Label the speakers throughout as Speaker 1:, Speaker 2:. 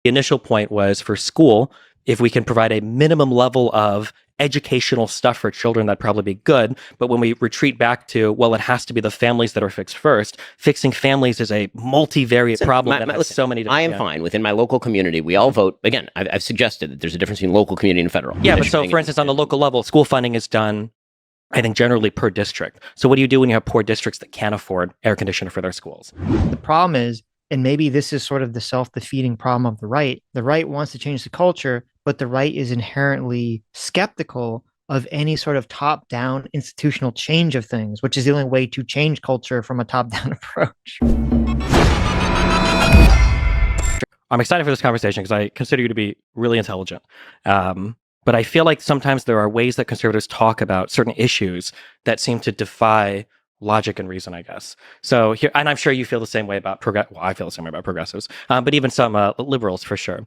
Speaker 1: The initial point was for school, if we can provide a minimum level of educational stuff for children, that'd probably be good. But when we retreat back to, well, it has to be the families that are fixed first, fixing families is a multivariate problem that has so many different...
Speaker 2: I am fine. Within my local community, we all vote. Again, I've suggested that there's a difference between local community and federal.
Speaker 1: Yeah, but so, for instance, on the local level, school funding is done, I think, generally per district. So what do you do when you have poor districts that can't afford air conditioner for their schools?
Speaker 3: The problem is, and maybe this is sort of the self-defeating problem of the right wants to change the culture, but the right is inherently skeptical of any sort of top-down institutional change of things, which is the only way to change culture from a top-down approach.
Speaker 1: I'm excited for this conversation because I consider you to be really intelligent. But I feel like sometimes there are ways that conservatives talk about certain issues that seem to defy logic and reason, I guess. So here, and I'm sure you feel the same way about I feel the same way about progressives, but even some liberals for sure.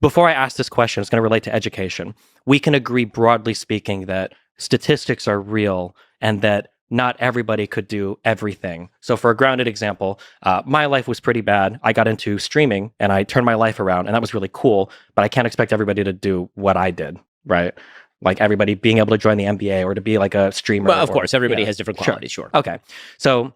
Speaker 1: Before I ask this question, it's going to relate to education. We can agree, broadly speaking, that statistics are real and that not everybody could do everything. So for a grounded example, my life was pretty bad. I got into streaming and I turned my life around, and that was really cool, but I can't expect everybody to do what I did, right? Like everybody being able to join the NBA or to be like a streamer.
Speaker 2: Well, of course, everybody has different qualities, sure.
Speaker 1: Okay. So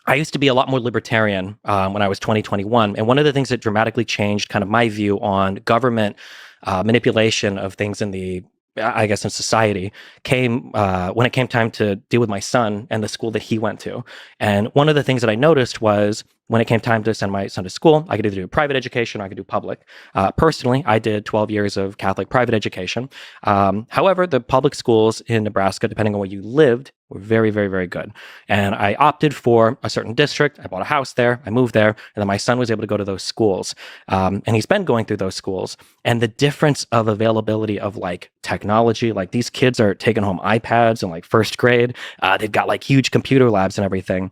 Speaker 1: I used to be a lot more libertarian when I was 21. And one of the things that dramatically changed kind of my view on government manipulation of things in the, I guess, in society came when it came time to deal with my son and the school that he went to. And one of the things that I noticed was when it came time to send my son to school, I could either do private education or I could do public. Personally, I did 12 years of Catholic private education. However, the public schools in Nebraska, depending on where you lived, were very, very, very good. And I opted for a certain district. I bought a house there. I moved there. And then my son was able to go to those schools. And he's been going through those schools. And the difference of availability of like technology, like these kids are taking home iPads in like first grade. They've got like huge computer labs and everything.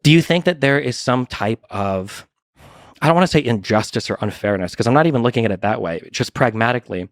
Speaker 1: Do you think that there is some type of, I don't want to say injustice or unfairness, because I'm not even looking at it that way, just pragmatically,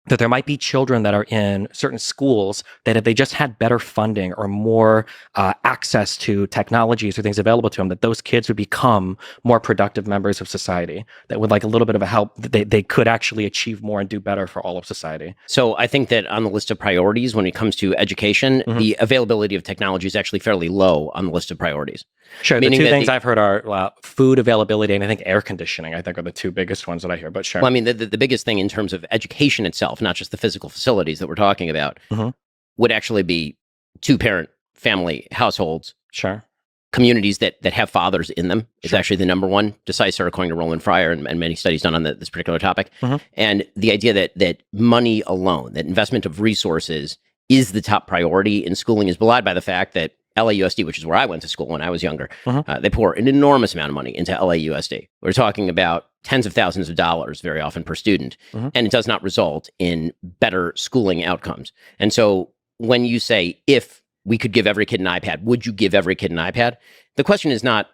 Speaker 1: that there might be children that are in certain schools that if they just had better funding or more access to technologies or things available to them, that those kids would become more productive members of society, that with like a little bit of a help, they could actually achieve more and do better for all of society?
Speaker 2: So I think that on the list of priorities, when it comes to education, the availability of technology is actually fairly low on the list of priorities.
Speaker 1: Sure. The two things I've heard are food availability and I think air conditioning, I think are the two biggest ones that I hear, but sure.
Speaker 2: Well, I mean, the biggest thing in terms of education itself, not just the physical facilities that we're talking about, would actually be two-parent family households.
Speaker 1: Sure.
Speaker 2: Communities that have fathers in them is actually the number one decisive, according to Roland Fryer and many studies done on this particular topic. And the idea that money alone, that investment of resources is the top priority in schooling is belied by the fact that LAUSD, which is where I went to school when I was younger, they pour an enormous amount of money into LAUSD. We're talking about tens of thousands of dollars very often per student, and it does not result in better schooling outcomes. And so when you say, if we could give every kid an iPad, would you give every kid an iPad? The question is not,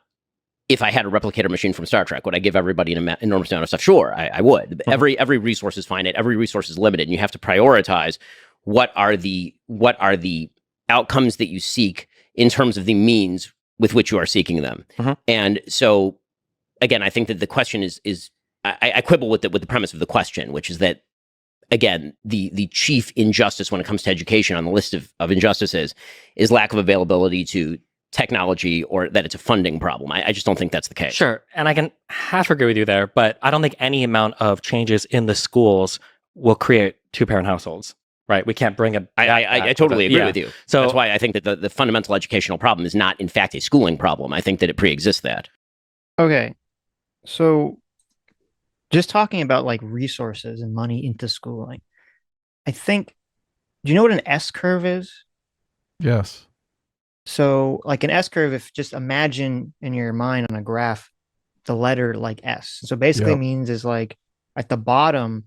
Speaker 2: if I had a replicator machine from Star Trek, would I give everybody an enormous amount of stuff? Sure, I would. Every resource is finite, every resource is limited, and you have to prioritize what are the outcomes that you seek in terms of the means with which you are seeking them. And so, again, I think that the question is I quibble with the premise of the question, which is that, again, the chief injustice when it comes to education on the list of injustices is lack of availability to technology, or that it's a funding problem. I just don't think that's the case.
Speaker 1: Sure. And I can half agree with you there, but I don't think any amount of changes in the schools will create two-parent households. Right, we can't bring it.
Speaker 2: I totally agree with you. So that's why I think that the fundamental educational problem is not, in fact, a schooling problem. I think that it pre-exists that.
Speaker 3: Okay, so just talking about like resources and money into schooling, I think. Do you know what an S curve is?
Speaker 4: Yes.
Speaker 3: So, like an S curve, if just imagine in your mind on a graph the letter like S. So basically, means is like at the bottom,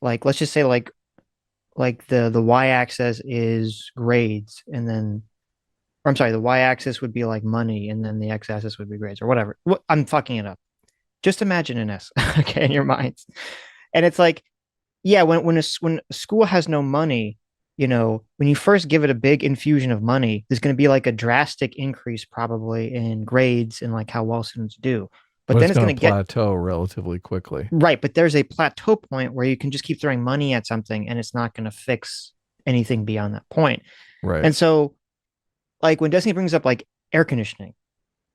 Speaker 3: like let's just say like the y-axis is grades, and then, or I'm sorry, the y-axis would be like money, and then the x-axis would be grades or whatever. I'm fucking it up. Just imagine an S, okay, in your minds. And it's like, yeah, when a school has no money, you know, when you first give it a big infusion of money, there's going to be like a drastic increase probably in grades and like how well students do. But then
Speaker 4: it's
Speaker 3: it's
Speaker 4: going
Speaker 3: going
Speaker 4: to
Speaker 3: to get
Speaker 4: plateau relatively quickly.
Speaker 3: right. But there's a plateau point where you can just keep throwing money at something and it's not going to fix anything beyond that point.
Speaker 4: Right.
Speaker 3: And so, like when Destiny brings up like air conditioning,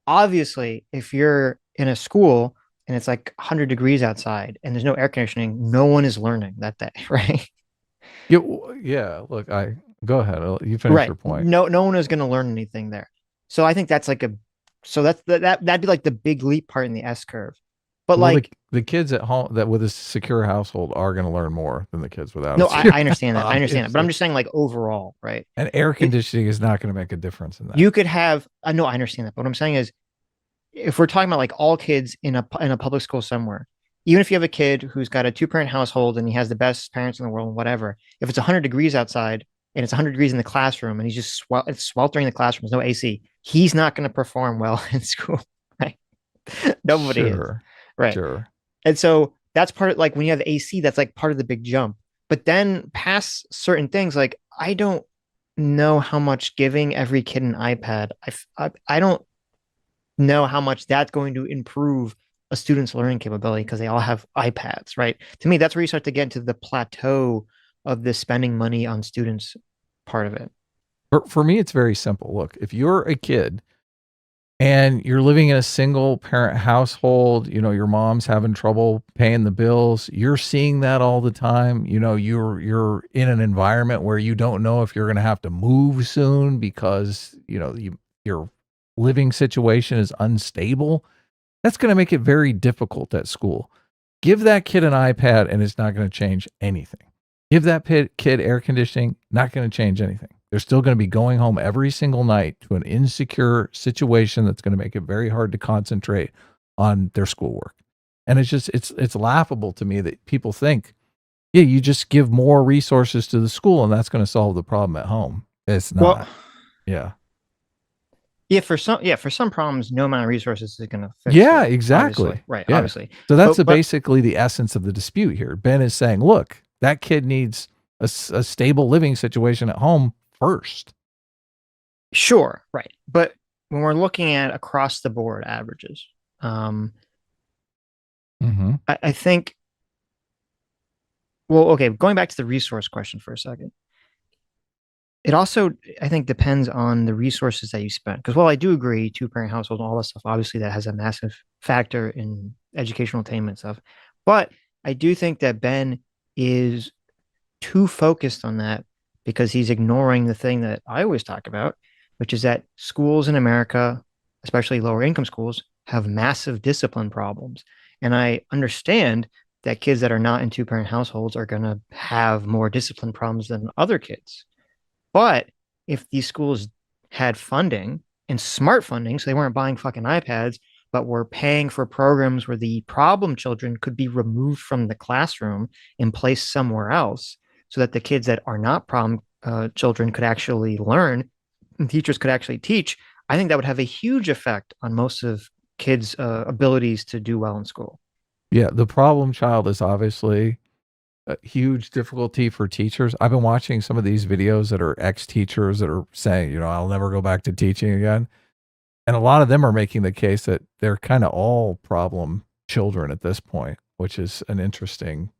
Speaker 3: obviously, if you're in a school and it's like 100 degrees outside and there's no air conditioning, no one is learning that day, right?
Speaker 4: Yeah. Look, go ahead. You finish
Speaker 3: Right.
Speaker 4: your point.
Speaker 3: No one is going to learn anything there. So I think that's like that'd be like the big leap part in the S curve. But
Speaker 4: Well,
Speaker 3: like
Speaker 4: the kids at home that with a secure household are going to learn more than the kids without.
Speaker 3: no,
Speaker 4: a secure
Speaker 3: I understand that. I understand that. But I'm
Speaker 4: obviously.
Speaker 3: just saying like overall, right?
Speaker 4: And air conditioning is not going to make a difference in that.
Speaker 3: You could have I know I understand that. But what I'm saying is if we're talking about like all kids in a public school somewhere, even if you have a kid who's got a two-parent household and he has the best parents in the world, whatever, if it's 100 degrees outside and it's 100 degrees in the classroom and he's just it's sweltering in the classroom, there's no AC, he's not going to perform well in school, right? Nobody is, right?
Speaker 4: Sure.
Speaker 3: And so that's part of like when you have AC, that's like part of the big jump. But then past certain things, like I don't know how much giving every kid an iPad, I don't know how much that's going to improve a student's learning capability because they all have iPads, right? To me, that's where you start to get into the plateau of the spending money on students part of it.
Speaker 4: For me, it's very simple. Look, if you're a kid and you're living in a single parent household, your mom's having trouble paying the bills, you're seeing that all the time. You're in an environment where you don't know if you're going to have to move soon because, your living situation is unstable. That's going to make it very difficult at school. Give that kid an iPad and it's not going to change anything. Give that kid air conditioning, not going to change anything. They're still going to be going home every single night to an insecure situation that's going to make it very hard to concentrate on their schoolwork. And it's laughable to me that people think, yeah, you just give more resources to the school and that's going to solve the problem at home. It's not.
Speaker 3: Well,
Speaker 4: yeah.
Speaker 3: Yeah, for some problems, no amount of resources is going to fix
Speaker 4: Yeah,
Speaker 3: it,
Speaker 4: exactly.
Speaker 3: obviously. Right,
Speaker 4: Yeah.
Speaker 3: obviously.
Speaker 4: So that's basically the essence of the dispute here. Ben is saying, look, that kid needs a stable living situation at home first.
Speaker 3: Sure, right. But when we're looking at across the board averages, I think, well, okay, going back to the resource question for a second. It also, I think, depends on the resources that you spend. Because while I do agree, two-parent household and all that stuff, obviously that has a massive factor in educational attainment stuff. But I do think that Ben is too focused on that because he's ignoring the thing that I always talk about, which is that schools in America, especially lower income schools, have massive discipline problems. And I understand that kids that are not in two-parent households are going to have more discipline problems than other kids. But if these schools had funding and smart funding, so they weren't buying fucking iPads, but were paying for programs where the problem children could be removed from the classroom and placed somewhere else so that the kids that are not problem children could actually learn and teachers could actually teach, I think that would have a huge effect on most of kids' abilities to do well in school.
Speaker 4: Yeah, the problem child is obviously a huge difficulty for teachers. I've been watching some of these videos that are ex-teachers that are saying, I'll never go back to teaching again. And a lot of them are making the case that they're kind of all problem children at this point, which is an interesting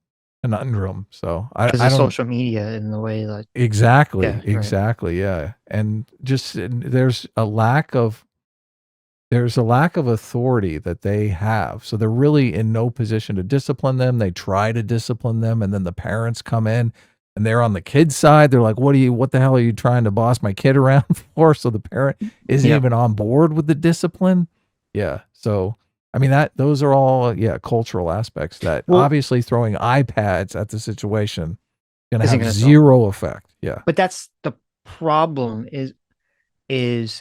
Speaker 4: conundrum. So I don't
Speaker 3: social media in the way that
Speaker 4: exactly,
Speaker 3: Yeah, right.
Speaker 4: exactly. Yeah. And just there's a lack of authority that they have. So they're really in no position to discipline them. They try to discipline them. And then the parents come in and they're on the kid's side. They're like, what the hell are you trying to boss my kid around for? So the parent isn't even on board with the discipline. Yeah. So, I mean, those are all, cultural aspects that obviously throwing iPads at the situation going to have zero effect. Yeah.
Speaker 3: But that's the problem is,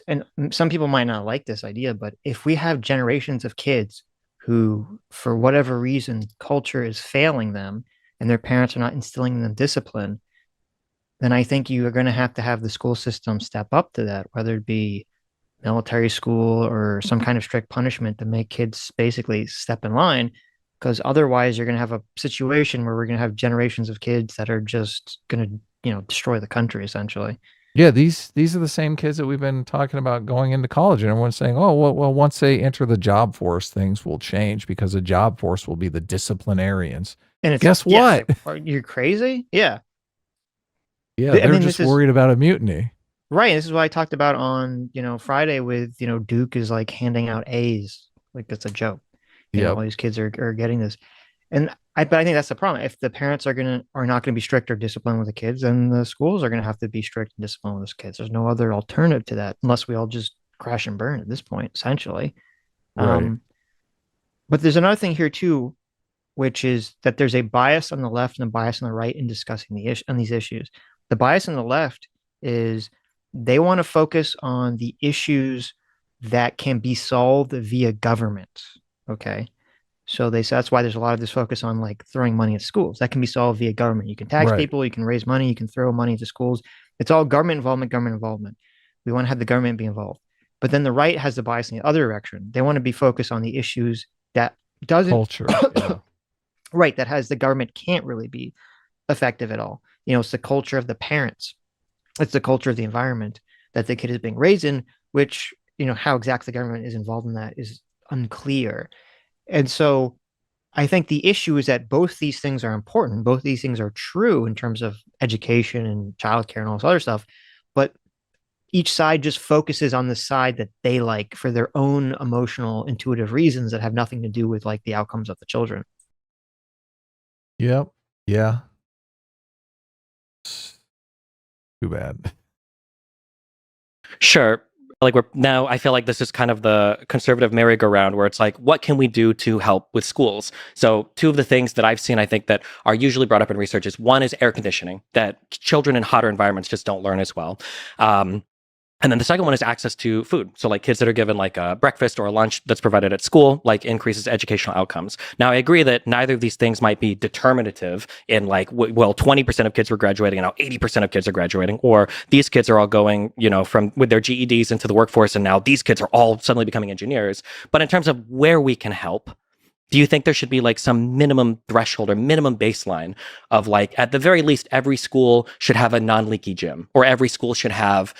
Speaker 3: and some people might not like this idea, but if we have generations of kids who, for whatever reason, culture is failing them and their parents are not instilling in them discipline, then I think you are going to have the school system step up to that, whether it be military school or some kind of strict punishment to make kids basically step in line. Because otherwise you're going to have a situation where we're going to have generations of kids that are just going to, destroy the country essentially.
Speaker 4: Yeah, these are the same kids that we've been talking about going into college, and everyone's saying, "Oh, well, once they enter the job force, things will change because the job force will be the disciplinarians."
Speaker 3: And it's
Speaker 4: Guess
Speaker 3: yeah,
Speaker 4: what?
Speaker 3: it's like, you're crazy. Yeah,
Speaker 4: Yeah,
Speaker 3: I
Speaker 4: they're
Speaker 3: mean,
Speaker 4: just
Speaker 3: this is
Speaker 4: worried about a mutiny.
Speaker 3: right. This is what I talked about on Friday with Duke is like handing out A's like it's a joke.
Speaker 4: Yep.
Speaker 3: All these kids are getting this, and but I think that's the problem. If the parents are not going to be strict or disciplined with the kids, then the schools are going to have to be strict and disciplined with the kids. There's no other alternative to that unless we all just crash and burn at this point, essentially.
Speaker 4: Right.
Speaker 3: But there's another thing here too, which is that there's a bias on the left and a bias on the right in discussing these issues. The bias on the left is they want to focus on the issues that can be solved via government. Okay. So they say that's why there's a lot of this focus on like throwing money at schools. That can be solved via government. You can tax
Speaker 4: Right.
Speaker 3: people, you can raise money, you can throw money into schools. It's all government involvement, government involvement. We want to have the government be involved. But then the right has the bias in the other direction. They want to be focused on the issues that doesn't
Speaker 4: Culture. Yeah.
Speaker 3: right, that has the government can't really be effective at all. It's the culture of the parents. It's the culture of the environment that the kid is being raised in, which, how exactly the government is involved in that is unclear. And so I think the issue is that both these things are important. Both these things are true in terms of education and childcare and all this other stuff. But each side just focuses on the side that they like for their own emotional, intuitive reasons that have nothing to do with like the outcomes of the children.
Speaker 4: Yep. Yeah. Too bad.
Speaker 1: Sure. Like I feel like this is kind of the conservative merry-go-round where it's like, what can we do to help with schools? So two of the things that I've seen, I think that are usually brought up in research is one is air conditioning, that children in hotter environments just don't learn as well. And then the second one is access to food. So like kids that are given like a breakfast or a lunch that's provided at school, like increases educational outcomes. Now I agree that neither of these things might be determinative in like, 20% of kids were graduating and now 80% of kids are graduating, or these kids are all going, from with their GEDs into the workforce and now these kids are all suddenly becoming engineers. But in terms of where we can help, do you think there should be like some minimum threshold or minimum baseline of like, at the very least, every school should have a non-leaky gym, or every school should have,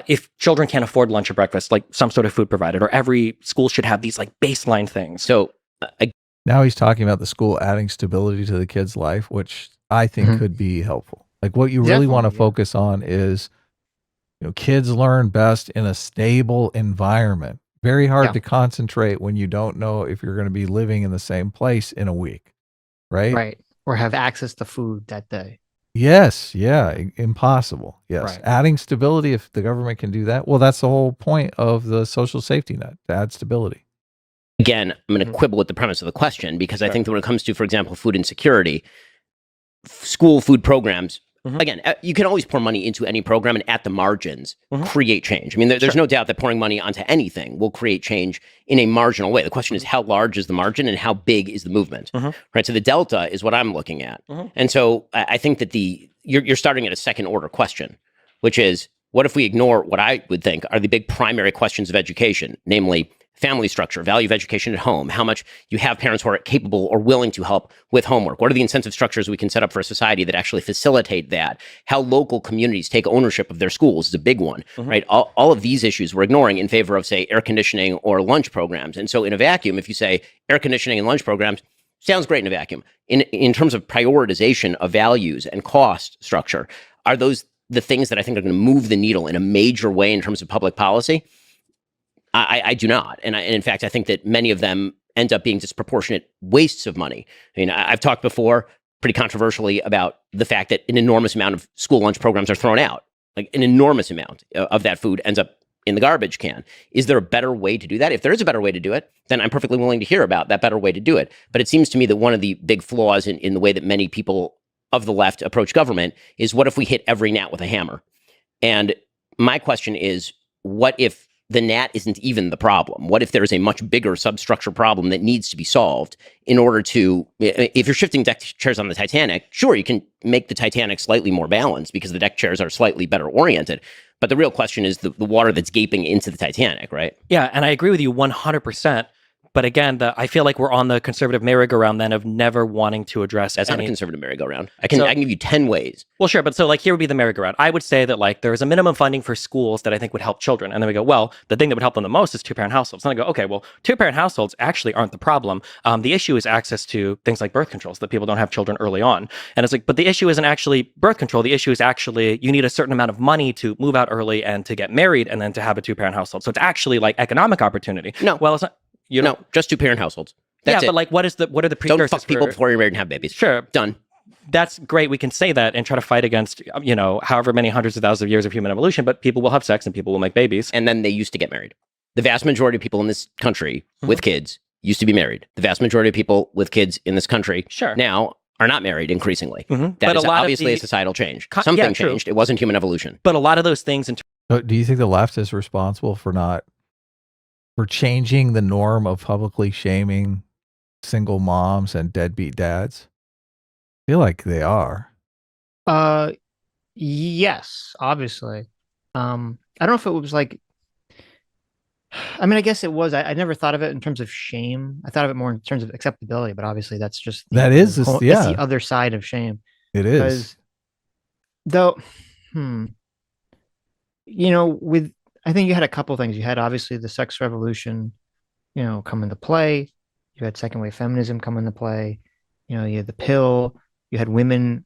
Speaker 1: if children can't afford lunch or breakfast, like some sort of food provided, or every school should have these like baseline things?
Speaker 2: So
Speaker 4: now he's talking about the school adding stability to the kid's life, which I think could be helpful. Like what you really want to focus on is, kids learn best in a stable environment. Very hard to concentrate when you don't know if you're going to be living in the same place in a week, right?
Speaker 3: Right. Or have access to food that day.
Speaker 4: Yes. Yeah. Impossible. Yes.
Speaker 3: Right.
Speaker 4: Adding stability, if the government can do that, well, that's the whole point of the social safety net, to add stability.
Speaker 2: Again, I'm going to quibble with the premise of the question, because I think that when it comes to, for example, food insecurity, school food programs, again, you can always pour money into any program and at the margins create change. I mean, there's no doubt that pouring money onto anything will create change in a marginal way. The question is, how large is the margin and how big is the movement, right? So the delta is what I'm looking at. And so I think that you're starting at a second order question, which is, what if we ignore what I would think are the big primary questions of education, namely family structure, value of education at home, how much you have parents who are capable or willing to help with homework. What are the incentive structures we can set up for a society that actually facilitate that? How local communities take ownership of their schools is a big one, right? All of these issues we're ignoring in favor of, say, air conditioning or lunch programs. And so in a vacuum, if you say air conditioning and lunch programs, sounds great in a vacuum. In terms of prioritization of values and cost structure, are those the things that I think are going to move the needle in a major way in terms of public policy? I do not. And in fact, I think that many of them end up being disproportionate wastes of money. I mean, I've talked before pretty controversially about the fact that an enormous amount of school lunch programs are thrown out. Like an enormous amount of that food ends up in the garbage can. Is there a better way to do that? If there is a better way to do it, then I'm perfectly willing to hear about that better way to do it. But it seems to me that one of the big flaws in the way that many people of the left approach government is, what if we hit every gnat with a hammer? And my question is, what if the gnat isn't even the problem? What if there is a much bigger substructure problem that needs to be solved in order to, if you're shifting deck chairs on the Titanic, sure, you can make the Titanic slightly more balanced because the deck chairs are slightly better oriented. But the real question is the water that's gaping into the Titanic, right?
Speaker 1: Yeah, and I agree with you 100%. But again, I feel like we're on the conservative merry-go-round then of never wanting to address
Speaker 2: That's not a
Speaker 1: any.
Speaker 2: conservative merry-go-round. I can give you 10 ways.
Speaker 1: Well, sure, but so like here would be the merry-go-round. I would say that like there is a minimum funding for schools that I think would help children, and then we go, well, the thing that would help them the most is two-parent households. And I go, okay, well, two-parent households actually aren't the problem. The issue is access to things like birth controls, that people don't have children early on. And it's like, but the issue isn't actually birth control. The issue is actually you need a certain amount of money to move out early and to get married and then to have a two-parent household. So it's actually like economic opportunity.
Speaker 2: No.
Speaker 1: Well, it's not.
Speaker 2: No, just two-parent households. That's it.
Speaker 1: But like, what are the precursors?
Speaker 2: Don't fuck people before you're married and have babies.
Speaker 1: Sure.
Speaker 2: Done.
Speaker 1: That's great. We can say that and try to fight against, however many hundreds of thousands of years of human evolution, but people will have sex and people will make babies.
Speaker 2: And then they used to get married. The vast majority of people in this country with kids used to be married. The vast majority of people with kids in this country now are not married increasingly. That is obviously a societal change. Something changed. It wasn't human evolution.
Speaker 1: But a lot of those things...
Speaker 4: Do you think the left is responsible for changing the norm of publicly shaming single moms and deadbeat dads? I feel like they are.
Speaker 3: Yes, obviously. I don't know if it was like, I mean, I guess it was. I never thought of it in terms of shame. I thought of it more in terms of acceptability, but obviously that's just
Speaker 4: that's
Speaker 3: the other side of shame.
Speaker 4: It is.
Speaker 3: Though, I think you had a couple things. You had obviously the sex revolution, come into play. You had second wave feminism come into play. You had the pill. You had women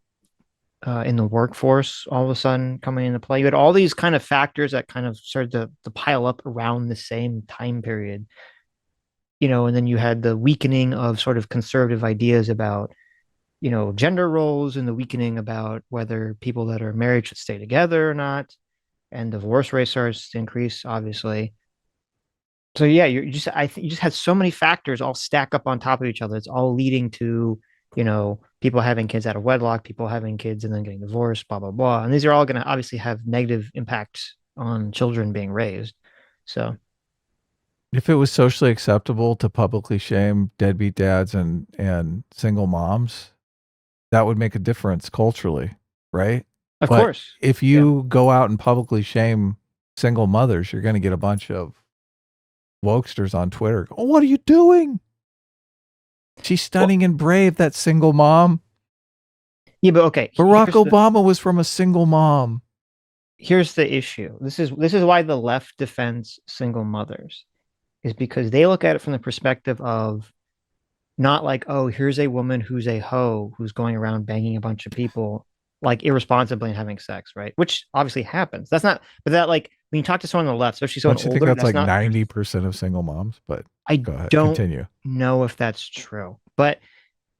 Speaker 3: in the workforce all of a sudden coming into play. You had all these kind of factors that kind of started to pile up around the same time period. And then you had the weakening of sort of conservative ideas about, gender roles, and the weakening about whether people that are married should stay together or not. And divorce rate starts to increase, obviously. So yeah, you just had so many factors all stack up on top of each other. It's all leading to, people having kids out of wedlock, people having kids and then getting divorced, blah, blah, blah. And these are all going to obviously have negative impacts on children being raised. So
Speaker 4: if it was socially acceptable to publicly shame deadbeat dads and single moms, that would make a difference culturally, right?
Speaker 3: Of course.
Speaker 4: If you go out and publicly shame single mothers, you're going to get a bunch of wokesters on Twitter. Oh, what are you doing? She's stunning and brave, that single mom.
Speaker 3: Yeah, but okay.
Speaker 4: Barack Obama was from a single mom.
Speaker 3: Here's the issue. This is why the left defends single mothers, is because they look at it from the perspective of not like, oh, here's a woman who's a hoe who's going around banging a bunch of people like irresponsibly and having sex, right? Which obviously happens. That's not, but that like when you talk to someone on the left, especially someone older,
Speaker 4: think that's like 90% of single moms, but
Speaker 3: I
Speaker 4: go ahead,
Speaker 3: don't
Speaker 4: continue.
Speaker 3: know if that's true, but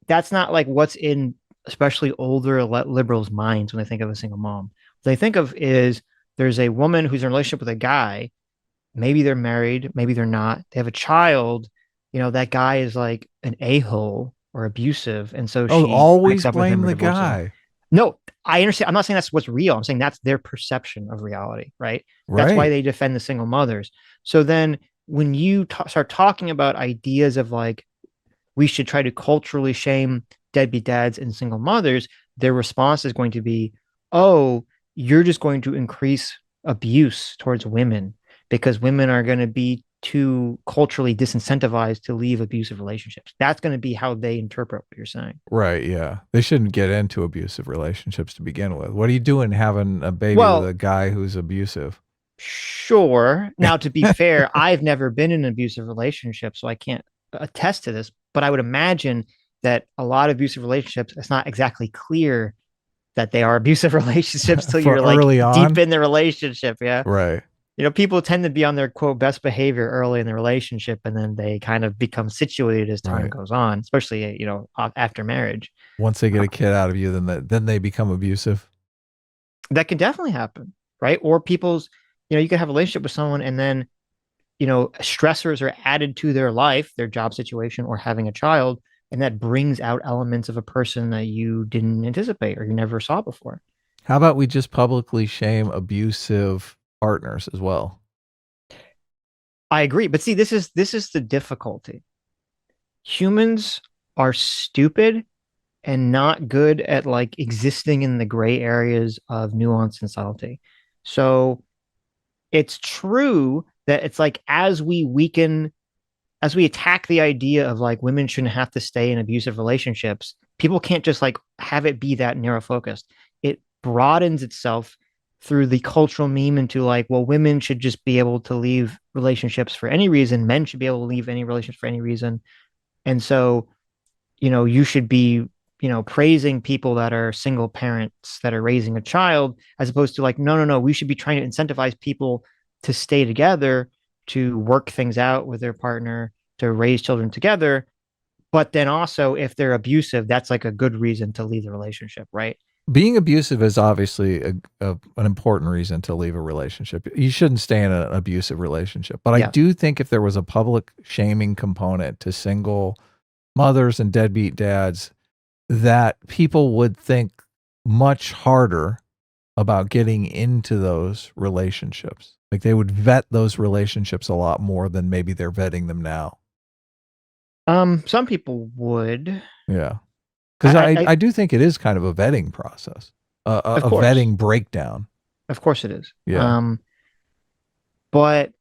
Speaker 3: that's not like what's in especially older liberals' minds when they think of a single mom. What they think of is there's a woman who's in a relationship with a guy. Maybe they're married, maybe they're not. They have a child. That guy is like an a-hole or abusive, and so she
Speaker 4: always blame the guy.
Speaker 3: No, I understand. I'm not saying that's what's real. I'm saying that's their perception of reality, right? That's why they defend the single mothers. So then when you start talking about ideas of like, we should try to culturally shame deadbeat dads and single mothers, their response is going to be, oh, you're just going to increase abuse towards women because women are going to be too culturally disincentivized to leave abusive relationships. That's going to be how they interpret what you're saying.
Speaker 4: Right, yeah. They shouldn't get into abusive relationships to begin with. What are you doing having a baby with a guy who's abusive?
Speaker 3: Sure. Now, to be fair, I've never been in an abusive relationship, so I can't attest to this, but I would imagine that a lot of abusive relationships, it's not exactly clear that they are abusive relationships till you're like deep in the relationship. Yeah.
Speaker 4: Right.
Speaker 3: People tend to be on their quote best behavior early in the relationship, and then they kind of become situated as time goes on, especially, after marriage.
Speaker 4: Once they get a kid out of you, then they become abusive.
Speaker 3: That can definitely happen. Right. Or people's, you can have a relationship with someone and then, stressors are added to their life, their job situation, or having a child. And that brings out elements of a person that you didn't anticipate or you never saw before.
Speaker 4: How about we just publicly shame abusive partners as well?
Speaker 3: I agree. But see, this is the difficulty. Humans are stupid and not good at like existing in the gray areas of nuance and subtlety. So it's true that it's like as we weaken as we attack the idea of like women shouldn't have to stay in abusive relationships, people can't just like have it be that narrow focused. It broadens itself through the cultural meme into like, well, women should just be able to leave relationships for any reason. Men should be able to leave any relationship for any reason. And so, you should be, praising people that are single parents that are raising a child, as opposed to like, no, no, no, we should be trying to incentivize people to stay together, to work things out with their partner, to raise children together. But then also, if they're abusive, that's like a good reason to leave the relationship, right?
Speaker 4: Being abusive is obviously an important reason to leave a relationship. You shouldn't stay in an abusive relationship. But I do think if there was a public shaming component to single mothers and deadbeat dads, that people would think much harder about getting into those relationships. Like they would vet those relationships a lot more than maybe they're vetting them now.
Speaker 3: Some people would.
Speaker 4: Yeah. Because I do think it is kind of a vetting process, a vetting breakdown.
Speaker 3: Of course it is.
Speaker 4: Yeah.
Speaker 3: But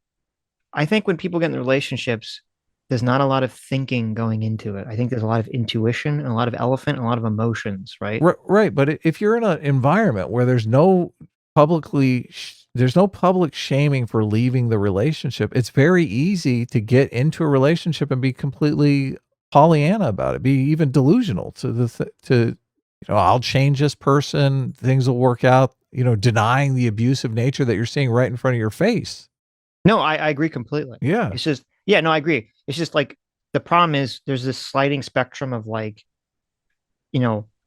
Speaker 3: I think when people get in relationships, there's not a lot of thinking going into it. I think there's a lot of intuition and a lot of elephant and a lot of emotions, right?
Speaker 4: Right. But if you're in an environment where there's no public shaming for leaving the relationship, it's very easy to get into a relationship and be completely Pollyanna about it, be even delusional I'll change this person, things will work out, denying the abusive nature that you're seeing right in front of your face.
Speaker 3: No, I agree completely.
Speaker 4: Yeah.
Speaker 3: It's just, no, I agree. It's just like, the problem is there's this sliding spectrum of like,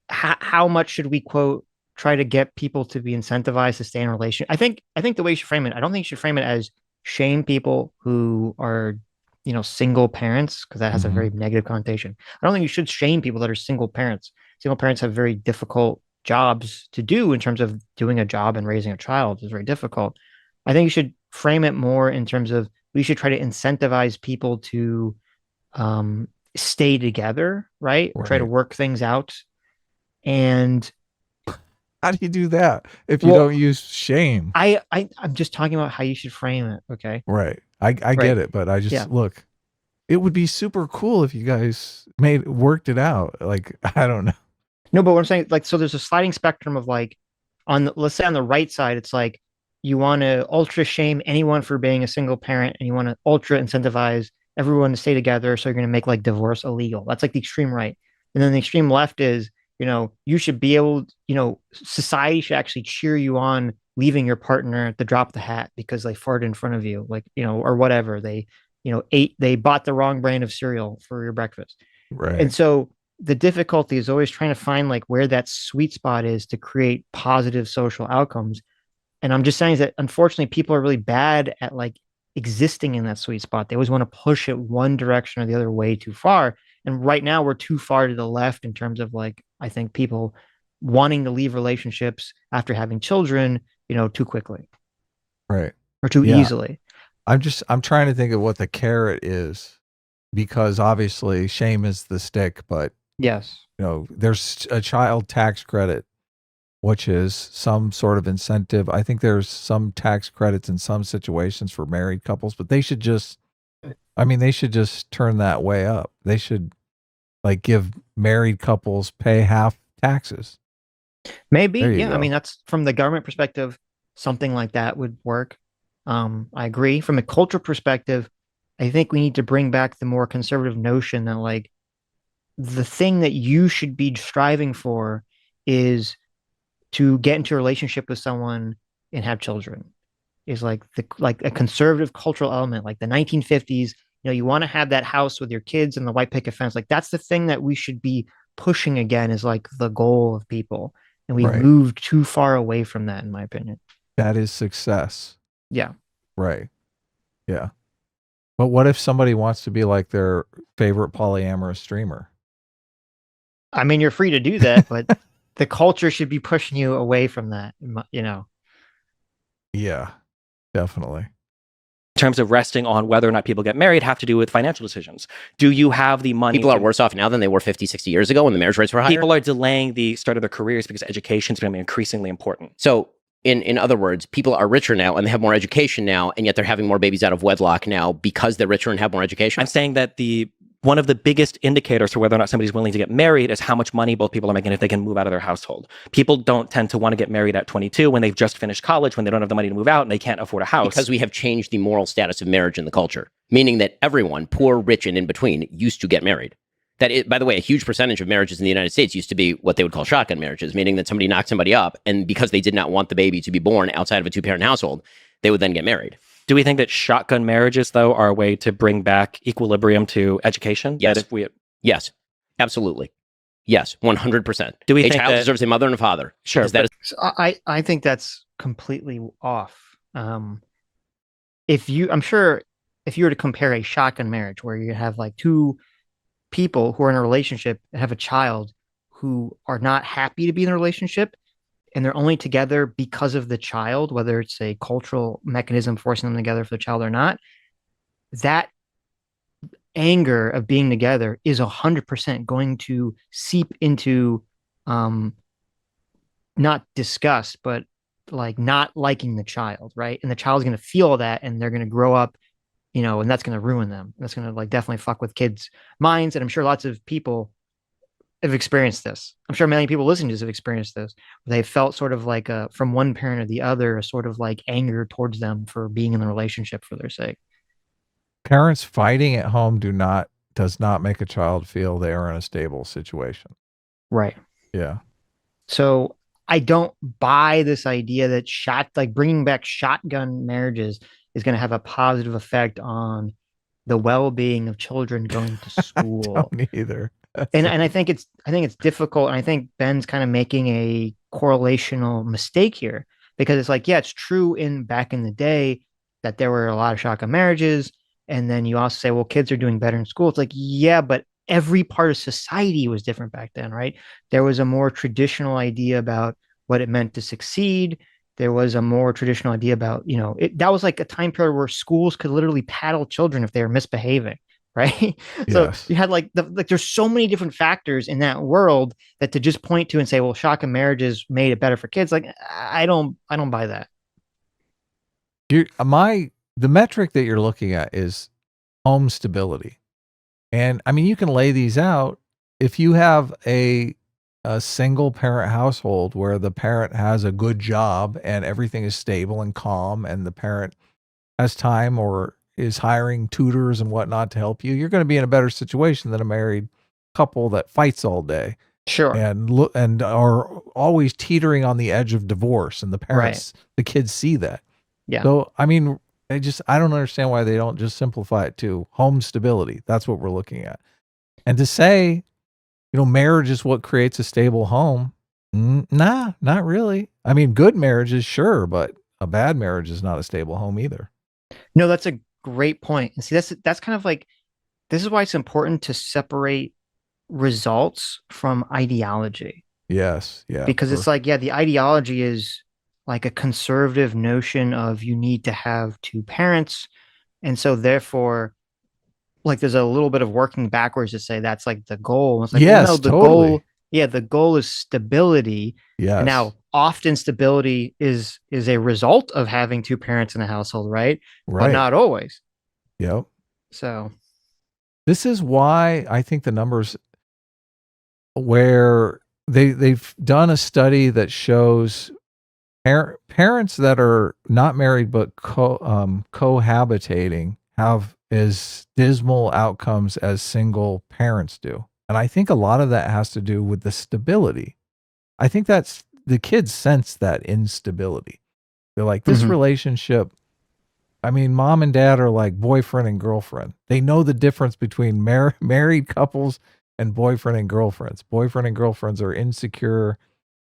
Speaker 3: how much should we quote, try to get people to be incentivized to stay in a relationship? I think the way you should frame it, I don't think you should frame it as shame people who are, single parents, because that has a very negative connotation. I don't think you should shame people that are single parents. Single parents have very difficult jobs to do in terms of doing a job and raising a child. It's very difficult. I think you should frame it more in terms of we should try to incentivize people to stay together, right? Try to work things out. And
Speaker 4: how do you do that if you don't use shame?
Speaker 3: I'm just talking about how you should frame it. Okay.
Speaker 4: Right. I get it, but I just look, it would be super cool if you guys worked it out. Like, I don't know.
Speaker 3: No, but what I'm saying, like, so there's a sliding spectrum of like, let's say on the right side, it's like you want to ultra shame anyone for being a single parent, and you want to ultra incentivize everyone to stay together. So you're going to make like divorce illegal. That's like the extreme right. And then the extreme left is, you should be able, society should actually cheer you on leaving your partner at the drop of the hat because they farted in front of you, like, or whatever. They bought the wrong brand of cereal for your breakfast.
Speaker 4: Right.
Speaker 3: And so the difficulty is always trying to find like where that sweet spot is to create positive social outcomes. And I'm just saying that unfortunately people are really bad at like existing in that sweet spot. They always want to push it one direction or the other way too far. And right now we're too far to the left in terms of like, I think people wanting to leave relationships after having children, too quickly.
Speaker 4: Right.
Speaker 3: Or too easily.
Speaker 4: I'm trying to think of what the carrot is, because obviously shame is the stick, but
Speaker 3: yes,
Speaker 4: there's a child tax credit, which is some sort of incentive. I think there's some tax credits in some situations for married couples, but they should just turn that way up. They should like give married couples pay half taxes.
Speaker 3: Maybe. Yeah. I mean, that's from the government perspective, something like that would work. I agree. From a cultural perspective, I think we need to bring back the more conservative notion that like the thing that you should be striving for is to get into a relationship with someone and have children. Is like a conservative cultural element, like the 1950s. You want to have that house with your kids and the white picket fence. Like that's the thing that we should be pushing again, is like the goal of people. And we've moved too far away from that, in my opinion.
Speaker 4: That is success.
Speaker 3: Yeah.
Speaker 4: Right. Yeah. But what if somebody wants to be like their favorite polyamorous streamer?
Speaker 3: I mean, you're free to do that, but the culture should be pushing you away from that,
Speaker 4: Yeah, definitely.
Speaker 1: In terms of resting on whether or not people get married have to do with financial decisions. Do you have the money?
Speaker 2: People are worse off now than they were 50, 60 years ago when the marriage rates were higher.
Speaker 1: People are delaying the start of their careers because education is going to be increasingly important.
Speaker 2: So In other words, people are richer now and they have more education now, and yet they're having more babies out of wedlock now because they're richer and have more education.
Speaker 1: I'm saying that one of the biggest indicators for whether or not somebody's willing to get married is how much money both people are making if they can move out of their household. People don't tend to want to get married at 22 when they've just finished college, when they don't have the money to move out and they can't afford a house.
Speaker 2: Because we have changed the moral status of marriage in the culture, meaning that everyone, poor, rich, and in between, used to get married. By the way, a huge percentage of marriages in the United States used to be what they would call shotgun marriages, meaning that somebody knocked somebody up, and because they did not want the baby to be born outside of a two-parent household, they would then get married.
Speaker 1: Do we think that shotgun marriages, though, are a way to bring back equilibrium to education?
Speaker 2: Yes. Yes, absolutely. Yes, 100%.
Speaker 1: Do we
Speaker 2: a
Speaker 1: think
Speaker 2: child
Speaker 1: that,
Speaker 2: deserves a mother and a father?
Speaker 1: Sure.
Speaker 2: That is,
Speaker 3: So I think that's completely off. I'm sure if you were to compare a shotgun marriage where you have like two people who are in a relationship and have a child who are not happy to be in a relationship and they're only together because of the child, whether it's a cultural mechanism forcing them together for the child or not, that anger of being together is 100% going to seep into not disgust, but like not liking the child, right? And the child's going to feel that and they're going to grow up, and that's going to ruin them. That's going to like definitely fuck with kids' minds. And I'm sure lots of people have experienced this. I'm sure many people listening to this have experienced this. They felt sort of like from one parent or the other, a sort of like anger towards them for being in the relationship for their sake.
Speaker 4: Parents fighting at home does not make a child feel they are in a stable situation.
Speaker 3: Right.
Speaker 4: Yeah.
Speaker 3: So I don't buy this idea that bringing back shotgun marriages is going to have a positive effect on the well-being of children going to school.
Speaker 4: I don't either.
Speaker 3: And I think it's difficult. And I think Ben's kind of making a correlational mistake here because it's like, yeah, it's true back in the day that there were a lot of shotgun marriages. And then you also say, well, kids are doing better in school. It's like, yeah, but every part of society was different back then, right? There was a more traditional idea about what it meant to succeed. There was a more traditional idea about, that was like a time period where schools could literally paddle children if they were misbehaving, right? So
Speaker 4: Yes.
Speaker 3: you had there's so many different factors in that world that to just point to and say, well, shotgun marriages made it better for kids. Like, I don't buy that.
Speaker 4: The metric that you're looking at is home stability. And I mean, you can lay these out. If you have a single parent household where the parent has a good job and everything is stable and calm and the parent has time or is hiring tutors and whatnot to help you, you're going to be in a better situation than a married couple that fights all day.
Speaker 3: Sure.
Speaker 4: And are always teetering on the edge of divorce, and the parents, the kids see that.
Speaker 3: Yeah.
Speaker 4: So, I mean, I don't understand why they don't just simplify it to home stability. That's what we're looking at. And to say, marriage is what creates a stable home. Nah, not really. I mean, good marriages, sure, but a bad marriage is not a stable home either.
Speaker 3: No, that's a great point. And see, that's kind of like, this is why it's important to separate results from ideology.
Speaker 4: Yes. Yeah.
Speaker 3: Because it's like, yeah, the ideology is like a conservative notion of you need to have two parents. And so therefore, like there's a little bit of working backwards to say that's like the goal. It's like,
Speaker 4: yes,
Speaker 3: well, no,
Speaker 4: totally.
Speaker 3: The goal is stability.
Speaker 4: Yes.
Speaker 3: And now often stability is a result of having two parents in a household, right?
Speaker 4: Right.
Speaker 3: But not always.
Speaker 4: Yep.
Speaker 3: So
Speaker 4: this is why I think the numbers where they've done a study that shows parents that are not married but cohabitating have as dismal outcomes as single parents do. And I think a lot of that has to do with the stability. I think that's the kids sense that instability. They're like, this relationship, I mean, mom and dad are like boyfriend and girlfriend. They know the difference between married couples and boyfriend and girlfriends. Boyfriend and girlfriends are insecure.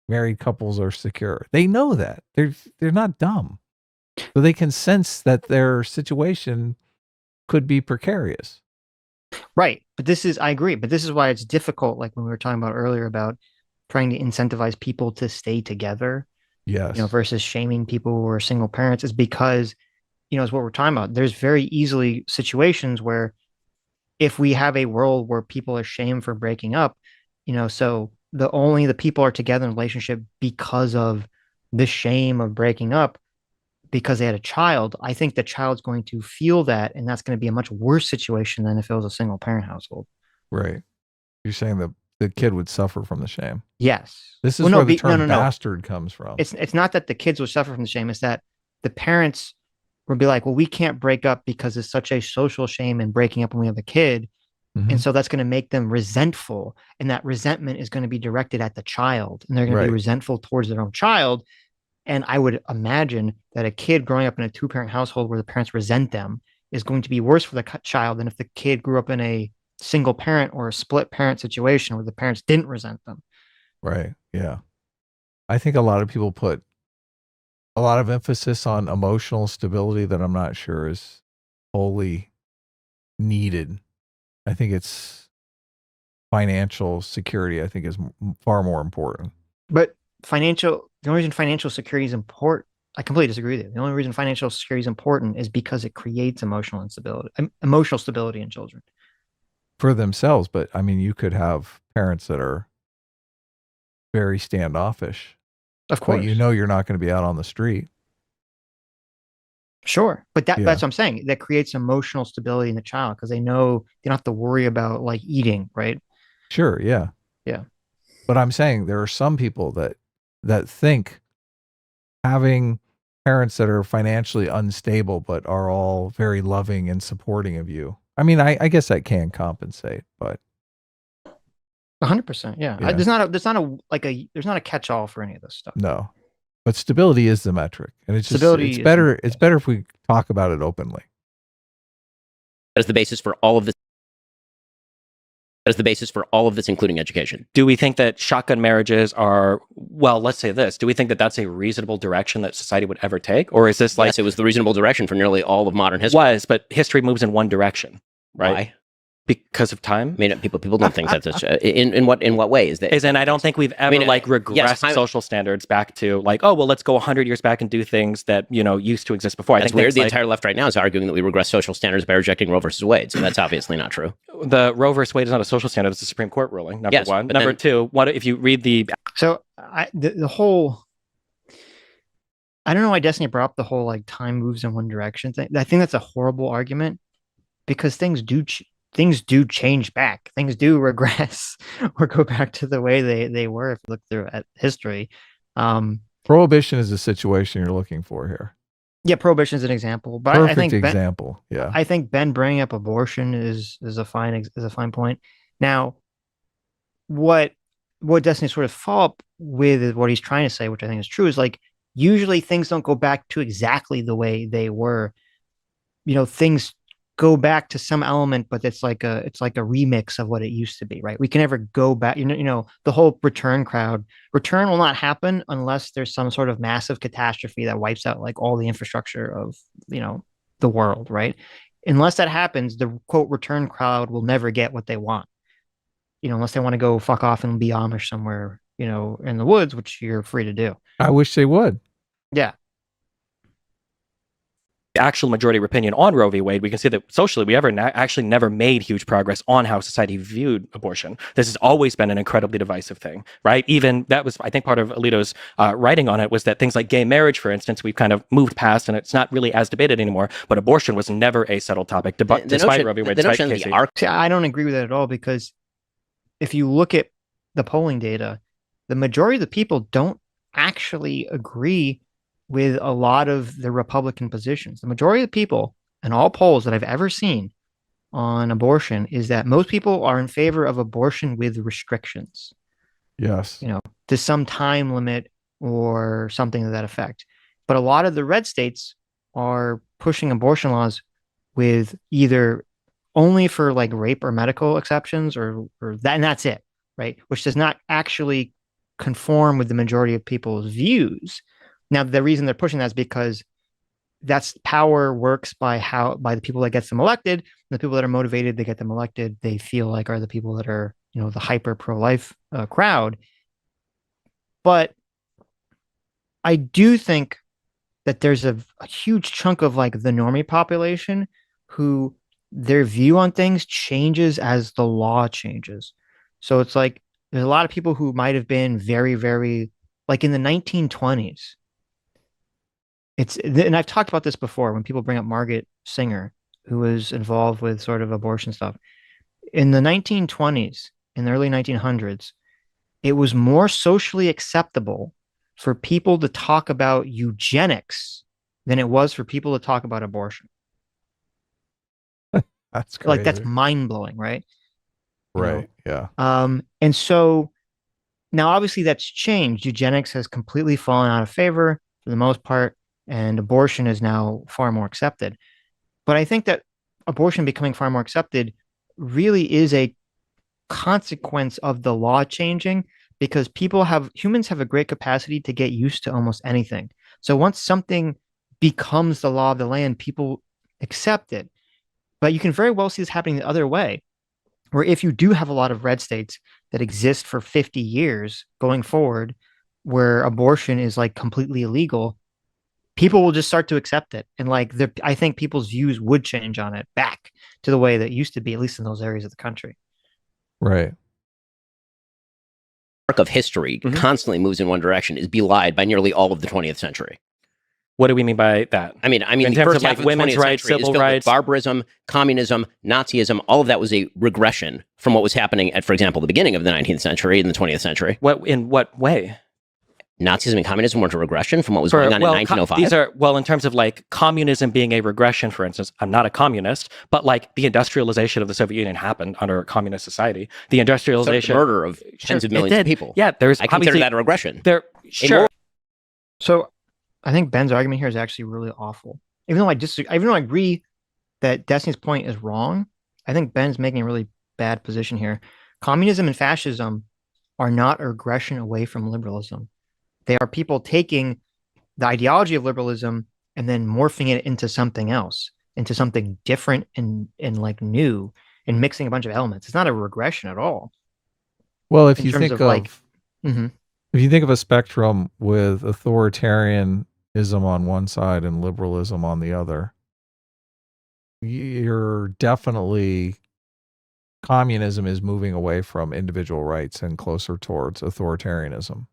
Speaker 4: Married couples are secure. They know that. They're not dumb. So they can sense that their situation could be precarious.
Speaker 3: Right. But I agree. But this is why it's difficult. Like when we were talking about earlier about trying to incentivize people to stay together.
Speaker 4: Yes.
Speaker 3: Versus shaming people who are single parents is because, is what we're talking about. There's very easily situations where if we have a world where people are shamed for breaking up, so the people are together in a relationship because of the shame of breaking up because they had a child, I think the child's going to feel that, and that's going to be a much worse situation than if it was a single parent household.
Speaker 4: Right. You're saying that the kid would suffer from the shame.
Speaker 3: Yes.
Speaker 4: This is
Speaker 3: Well, no,
Speaker 4: where the
Speaker 3: be- no,
Speaker 4: term
Speaker 3: no, no.
Speaker 4: bastard comes from.
Speaker 3: It's not that the kids would suffer from the shame. It's that the parents would be like, well, we can't break up because it's such a social shame in breaking up when we have a kid.
Speaker 4: Mhm.
Speaker 3: And so that's going to make them resentful. And that resentment is going to be directed at the child. And they're going to
Speaker 4: Right.
Speaker 3: be resentful towards their own child. And I would imagine that a kid growing up in a two-parent household where the parents resent them is going to be worse for the child than if the kid grew up in a single parent or a split parent situation where the parents didn't resent them.
Speaker 4: Right. Yeah. I think a lot of people put a lot of emphasis on emotional stability that I'm not sure is wholly needed. I think it's financial security, I think is far more important.
Speaker 3: But the only reason financial security is important, I completely disagree with you. The only reason financial security is important is because it creates emotional stability in children.
Speaker 4: For themselves, but I mean, you could have parents that are very standoffish,
Speaker 3: Of course.
Speaker 4: but you know you're not going to be out on the street.
Speaker 3: Sure. But
Speaker 4: Yeah.
Speaker 3: that's what I'm saying. That creates emotional stability in the child because they know they don't have to worry about like eating, right?
Speaker 4: Sure, yeah.
Speaker 3: Yeah.
Speaker 4: But I'm saying there are some people that think having parents that are financially unstable but are all very loving and supporting of you. I mean, I guess that can compensate, but
Speaker 3: 100%. Yeah.
Speaker 4: Yeah.
Speaker 3: There's not a catch-all for any of this stuff.
Speaker 4: no. But stability is the metric, and it's just
Speaker 3: Stability
Speaker 4: it's
Speaker 3: is-
Speaker 4: better. It's better if we talk about it openly.
Speaker 2: That is the basis for all of this. That is the basis for all of this, including education.
Speaker 1: Do we think that shotgun marriages are, well, let's say this, do we think that that's a reasonable direction that society would ever take? Or is this like,
Speaker 2: Yes, it was the reasonable direction for nearly all of modern history.
Speaker 1: but history moves in one direction, right?
Speaker 2: Why?
Speaker 1: Because of time?
Speaker 2: I mean, people don't think that's in what way is that?
Speaker 1: Is and I don't think we've ever regressed
Speaker 2: yes,
Speaker 1: social standards back to like, oh, well, let's go 100 years back and do things that, used to exist before. I
Speaker 2: That's
Speaker 1: think
Speaker 2: weird.
Speaker 1: things
Speaker 2: The
Speaker 1: like
Speaker 2: entire left right now is arguing that we regress social standards by rejecting Roe versus Wade. So that's obviously not true.
Speaker 1: the Roe versus Wade is not a social standard; it's a Supreme Court ruling. Number
Speaker 2: Yes,
Speaker 1: one.
Speaker 2: but
Speaker 1: Number
Speaker 2: then-
Speaker 1: two, what if you read the
Speaker 3: So the whole, I don't know why Destiny brought up the whole like time moves in one direction thing. I think that's a horrible argument because things do change back. Things do regress or go back to the way they were if you look through at history.
Speaker 4: Prohibition is the situation you're looking for here.
Speaker 3: Yeah, prohibition is an example, but
Speaker 4: Perfect
Speaker 3: I think
Speaker 4: example. Yeah.
Speaker 3: I think Ben bringing up abortion is a fine point. Now, what Destiny sort of follow up with is what he's trying to say, which I think is true, is like usually things don't go back to exactly the way they were. Things go back to some element, but it's like a remix of what it used to be, right? We can never go back. The whole return will not happen unless there's some sort of massive catastrophe that wipes out like all the infrastructure of the world, right? Unless that happens, the quote return crowd will never get what they want. Unless they want to go fuck off and be Amish somewhere, in the woods, which you're free to do.
Speaker 4: I wish they would.
Speaker 3: Yeah.
Speaker 1: actual majority opinion on Roe v. Wade, we can see that socially we actually never made huge progress on how society viewed abortion. This has always been an incredibly divisive thing, right? Even that was, I think, part of Alito's writing on it was that things like gay marriage, for instance, we've kind of moved past and it's not really as debated anymore. But abortion was never a settled topic, despite Roe v. Wade.
Speaker 3: See, I don't agree with that at all, because if you look at the polling data, the majority of the people don't actually agree with a lot of the Republican positions. The majority of the people in all polls that I've ever seen on abortion is that most people are in favor of abortion with restrictions.
Speaker 4: Yes.
Speaker 3: To some time limit or something to that effect. But a lot of the red states are pushing abortion laws with either only for like rape or medical exceptions or that, and that's it, right? Which does not actually conform with the majority of people's views. Now, the reason they're pushing that is because that's power works by the people that gets them elected. And the people that are motivated to get them elected, they feel like are the people that are, the hyper pro-life crowd. But I do think that there's a huge chunk of like the normie population who their view on things changes as the law changes. So it's like there's a lot of people who might have been very, very, like in the 1920s, and I've talked about this before when people bring up Margaret Singer, who was involved with sort of abortion stuff. In the 1920s, in the early 1900s, it was more socially acceptable for people to talk about eugenics than it was for people to talk about abortion.
Speaker 4: That's crazy.
Speaker 3: Like, that's mind-blowing, right?
Speaker 4: Right. Yeah.
Speaker 3: And so now obviously that's changed. Eugenics has completely fallen out of favor for the most part, and abortion is now far more accepted. But I think that abortion becoming far more accepted really is a consequence of the law changing, because humans have a great capacity to get used to almost anything. So once something becomes the law of the land, people accept it. But you can very well see this happening the other way, where if you do have a lot of red states that exist for 50 years going forward, where abortion is like completely illegal, people will just start to accept it. And like, I think people's views would change on it back to the way that it used to be, at least in those areas of the country.
Speaker 4: Right.
Speaker 2: Arc of history constantly moves in one direction is belied by nearly all of the 20th century.
Speaker 1: What do we mean by that?
Speaker 2: I mean,
Speaker 1: in
Speaker 2: the
Speaker 1: terms
Speaker 2: first
Speaker 1: of
Speaker 2: half
Speaker 1: like
Speaker 2: of the
Speaker 1: women's
Speaker 2: 20th
Speaker 1: rights,
Speaker 2: century is
Speaker 1: civil
Speaker 2: filled with
Speaker 1: rights,
Speaker 2: barbarism, communism, Nazism. All of that was a regression from what was happening at, for example, the beginning of the 19th century and the 20th century.
Speaker 1: In what way?
Speaker 2: Nazism and communism weren't a regression from what was going on in 1905.
Speaker 1: These are, in terms of like communism being a regression, for instance, I'm not a communist, but like the industrialization of the Soviet Union happened under a communist society. The industrialization,
Speaker 2: the murder of tens of millions of people.
Speaker 1: Yeah,
Speaker 2: I consider that a regression.
Speaker 3: So I think Ben's argument here is actually really awful. Even though I agree that Destiny's point is wrong, I think Ben's making a really bad position here. Communism and fascism are not a regression away from liberalism. They are people taking the ideology of liberalism and then morphing it into something else, into something different and like new, and mixing a bunch of elements. It's not a regression at all.
Speaker 4: Well, if you think of a spectrum with authoritarianism on one side and liberalism on the other, you're definitely, communism is moving away from individual rights and closer towards authoritarianism.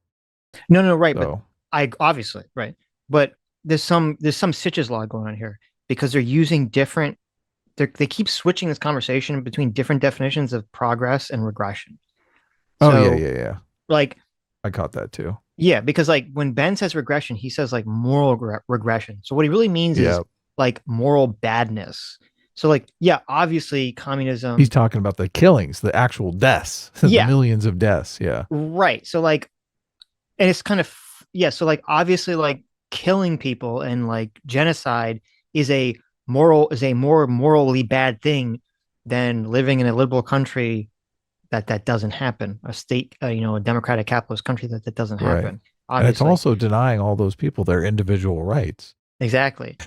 Speaker 3: No, right. So, but obviously, right. But there's some Sitch's law going on here, because they're using different, they keep switching this conversation between different definitions of progress and regression.
Speaker 4: So, yeah.
Speaker 3: Like,
Speaker 4: I caught that too.
Speaker 3: Yeah, because like when Ben says regression, he says like moral regression. So what he really means is like moral badness. So like, yeah, obviously communism.
Speaker 4: He's talking about the killings, the actual deaths, the millions of deaths. Yeah.
Speaker 3: Right. So like, and it's kind of, so like obviously like killing people and like genocide is a more morally bad thing than living in a liberal country that doesn't happen. A state, a democratic capitalist country that doesn't happen.
Speaker 4: Right. And it's also denying all those people their individual rights.
Speaker 3: Exactly.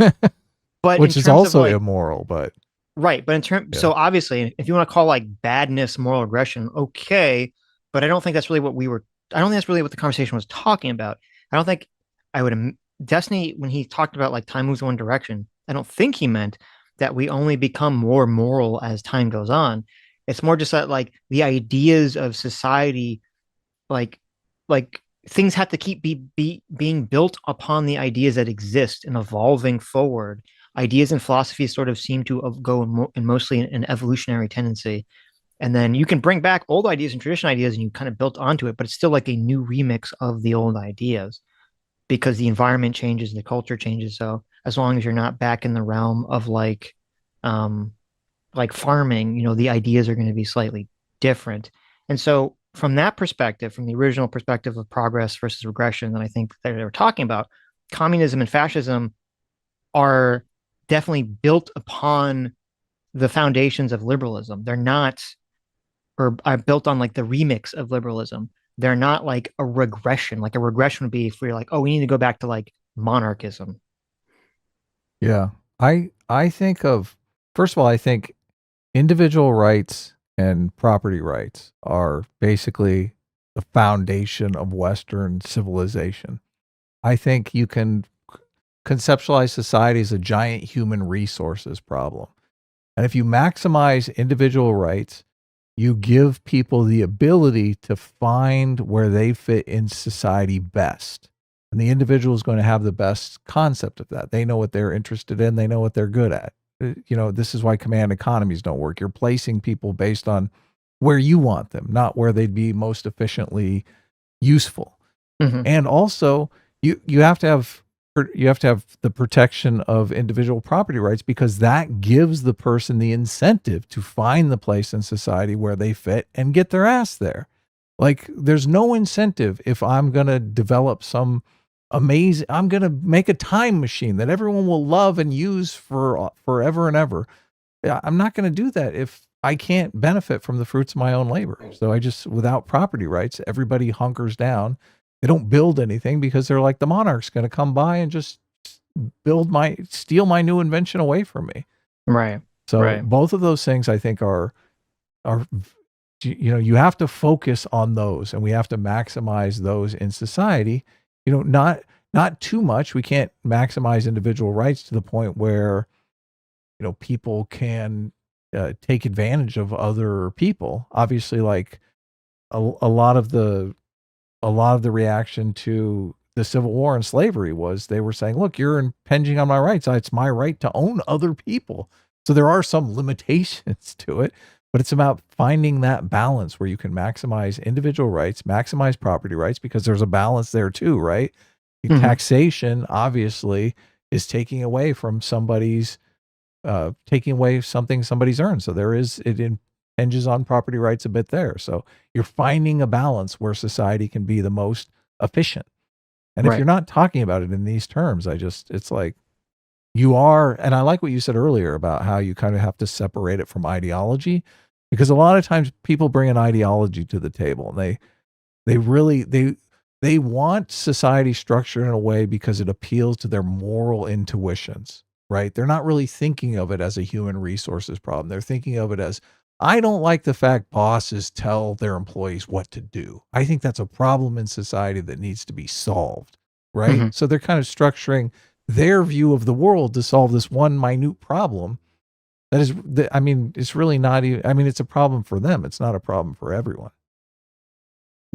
Speaker 3: But
Speaker 4: which is also immoral, but
Speaker 3: right. But in terms, so obviously, if you want to call like badness moral aggression, okay. But I don't think that's really what I don't think that's really what the conversation was talking about. I don't think Destiny, when he talked about like time moves in one direction, I don't think he meant that we only become more moral as time goes on. It's more just that like the ideas of society, like things have to keep being built upon the ideas that exist and evolving forward. Ideas and philosophies sort of seem to go in mostly an evolutionary tendency. And then you can bring back old ideas and tradition ideas and you kind of built onto it, but it's still like a new remix of the old ideas because the environment changes and the culture changes. So as long as you're not back in the realm of like farming, the ideas are going to be slightly different. And so from that perspective, from the original perspective of progress versus regression that I think that they were talking about, communism and fascism are definitely built upon the foundations of liberalism. They're not, or are built on like the remix of liberalism. They're not like a regression. Like a regression would be if we're like, oh, we need to go back to like monarchism.
Speaker 4: Yeah. I think of, first of all, I think individual rights and property rights are basically the foundation of Western civilization. I think you can conceptualize society as a giant human resources problem. And if you maximize individual rights, you give people the ability to find where they fit in society best. And the individual is going to have the best concept of that. They know what they're interested in. They know what they're good at. This is why command economies don't work. You're placing people based on where you want them, not where they'd be most efficiently useful.
Speaker 3: Mm-hmm.
Speaker 4: And also, you have to have the protection of individual property rights, because that gives the person the incentive to find the place in society where they fit and get their ass there. Like, there's no incentive if I'm going to develop some amazing, I'm going to make a time machine that everyone will love and use for forever and ever. I'm not going to do that if I can't benefit from the fruits of my own labor. So without property rights, everybody hunkers down. They don't build anything because they're like, the monarch's going to come by and just steal my new invention away from me.
Speaker 3: Right.
Speaker 4: So both of those things, I think, are, you have to focus on those, and we have to maximize those in society. Not too much. We can't maximize individual rights to the point where, people can take advantage of other people. Obviously, like a lot of the reaction to the Civil War and slavery was they were saying, look, you're impinging on my rights. It's my right to own other people. So there are some limitations to it, but it's about finding that balance where you can maximize individual rights, maximize property rights, because there's a balance there too, right?
Speaker 3: Mm-hmm.
Speaker 4: Taxation obviously is taking away from something somebody's earned. So it impinges on property rights a bit there. So you're finding a balance where society can be the most efficient. And if you're not talking about it in these terms, it's like you are, and I like what you said earlier about how you kind of have to separate it from ideology, because a lot of times people bring an ideology to the table, and they want society structured in a way because it appeals to their moral intuitions, right? They're not really thinking of it as a human resources problem. They're thinking of it as, I don't like the fact bosses tell their employees what to do. I think that's a problem in society that needs to be solved, right?
Speaker 3: Mm-hmm.
Speaker 4: So they're kind of structuring their view of the world to solve this one minute problem. It's really not even, it's a problem for them. It's not a problem for everyone.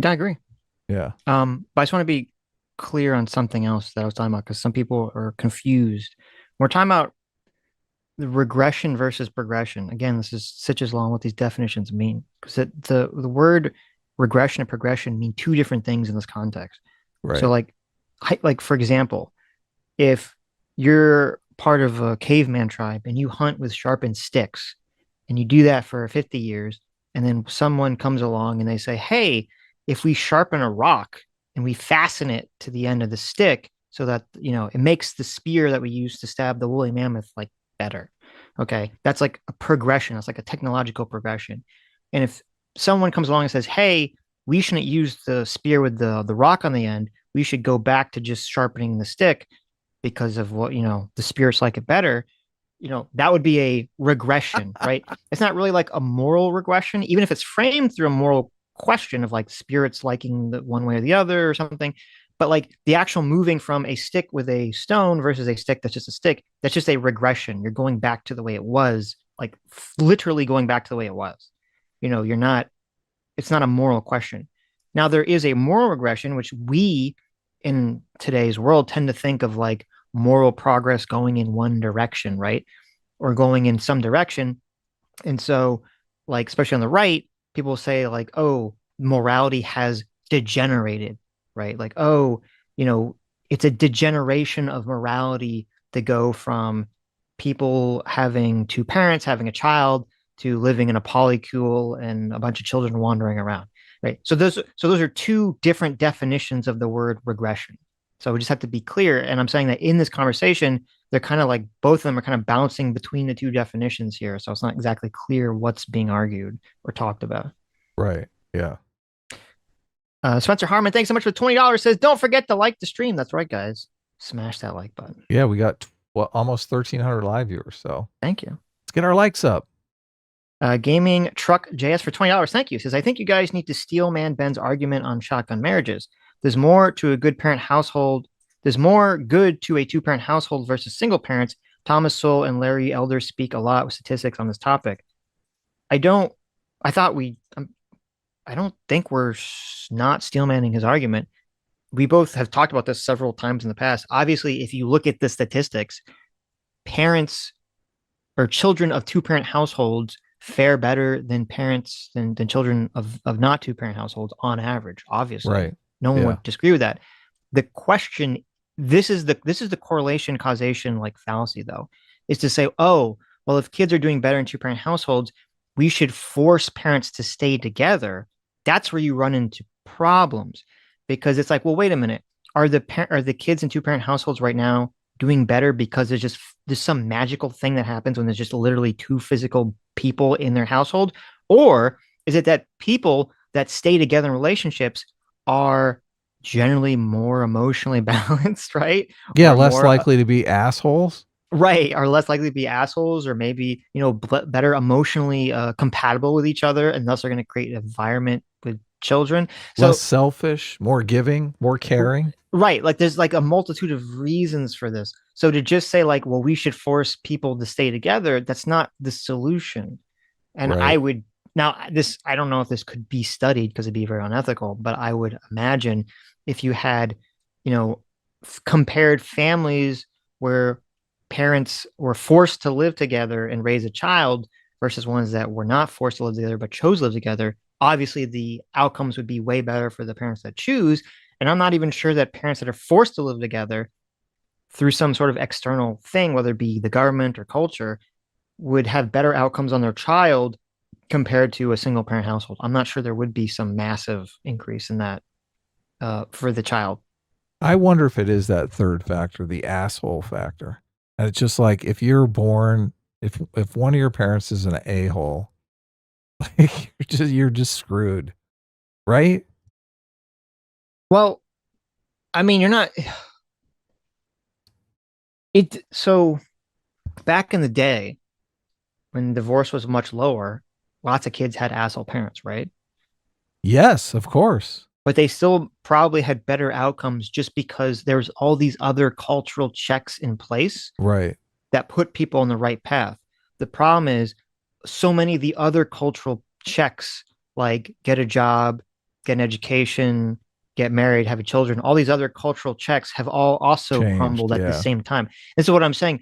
Speaker 3: I agree.
Speaker 4: Yeah.
Speaker 3: But I just want to be clear on something else that I was talking about, because some people are confused. We're talking about the regression versus progression. Again, this is Sitch's law and what these definitions mean, because the word regression and progression mean two different things in this context.
Speaker 4: Right.
Speaker 3: So like for example, if you're part of a caveman tribe and you hunt with sharpened sticks, and you do that for 50 years, and then someone comes along and they say, hey, if we sharpen a rock and we fasten it to the end of the stick so that, it makes the spear that we use to stab the woolly mammoth like better. Okay. That's like a progression. That's like a technological progression. And if someone comes along and says, hey, we shouldn't use the spear with the rock on the end, we should go back to just sharpening the stick because of what, the spirits like it better, that would be a regression, right? It's not really like a moral regression, even if it's framed through a moral question of like spirits liking the one way or the other or something. But like the actual moving from a stick with a stone versus a stick that's just a stick, that's just a regression. You're going back to the way it was, like literally going back to the way it was. It's not a moral question. Now, there is a moral regression, which we in today's world tend to think of like moral progress going in one direction, right? Or going in some direction. And so, like, especially on the right, people say like, oh, morality has degenerated, right? Like, oh, it's a degeneration of morality to go from people having two parents, having a child, to living in a polycule and a bunch of children wandering around, right? So those are two different definitions of the word regression. So we just have to be clear. And I'm saying that in this conversation, they're kind of like, both of them are kind of bouncing between the two definitions here. So it's not exactly clear what's being argued or talked about.
Speaker 4: Right. Yeah.
Speaker 3: Spencer Harmon, thanks so much for $20. Says, don't forget to like the stream. That's right, guys. Smash that like button.
Speaker 4: Yeah, we got almost 1,300 live viewers. So
Speaker 3: thank you.
Speaker 4: Let's get our likes up.
Speaker 3: Gaming Truck JS for $20. Thank you. Says, I think you guys need to steal Man Ben's argument on shotgun marriages. There's more to a good parent household. There's more good to a two-parent household versus single parents. Thomas Sowell and Larry Elder speak a lot with statistics on this topic. I don't think we're not steelmanning his argument. we both have talked about this several times in the past. Obviously, if you look at the statistics, parents or children of two-parent households fare better than parents than children of not two-parent households on average. Obviously,
Speaker 4: Right.
Speaker 3: no one
Speaker 4: Yeah.
Speaker 3: would disagree with that. The question, this is the correlation causation like fallacy though, is to say, oh, well, if kids are doing better in two-parent households, we should force parents to stay together. That's where you run into problems, because it's like, well, wait a minute, are the kids in two-parent households right now doing better because there's some magical thing that happens when there's just literally two physical people in their household? Or is it that people that stay together in relationships are generally more emotionally balanced, right?
Speaker 4: Yeah,
Speaker 3: Or
Speaker 4: less
Speaker 3: more
Speaker 4: likely to be assholes.
Speaker 3: right, are less likely to be assholes, or maybe better emotionally compatible with each other, and thus are going to create an environment with children. So
Speaker 4: Less selfish, more giving, more caring.
Speaker 3: right, like there's like a multitude of reasons for this. So to just say like, well, we should force people to stay together, that's not the solution. And
Speaker 4: Right.
Speaker 3: I would now this I don't know if this could be studied because it'd be very unethical, but I would imagine if you had, compared families where parents were forced to live together and raise a child versus ones that were not forced to live together but chose to live together, obviously the outcomes would be way better for the parents that choose. And I'm not even sure that parents that are forced to live together through some sort of external thing, whether it be the government or culture, would have better outcomes on their child compared to a single parent household. I'm not sure there would be some massive increase in that for the child.
Speaker 4: I wonder if it is that third factor, the asshole factor. And it's just like if you're born, if one of your parents is an a-hole, like you're just screwed, right?
Speaker 3: Well, I mean, you're not. So back in the day, when divorce was much lower, lots of kids had asshole parents, right?
Speaker 4: Yes, of course.
Speaker 3: But they still probably had better outcomes just because there's all these other cultural checks in place
Speaker 4: Right.
Speaker 3: that put people on the right path. The problem is so many of the other cultural checks, like get a job, get an education, get married, have children, all these other cultural checks have all also
Speaker 4: Changed,
Speaker 3: crumbled at the
Speaker 4: yeah.
Speaker 3: same time. And so what I'm saying,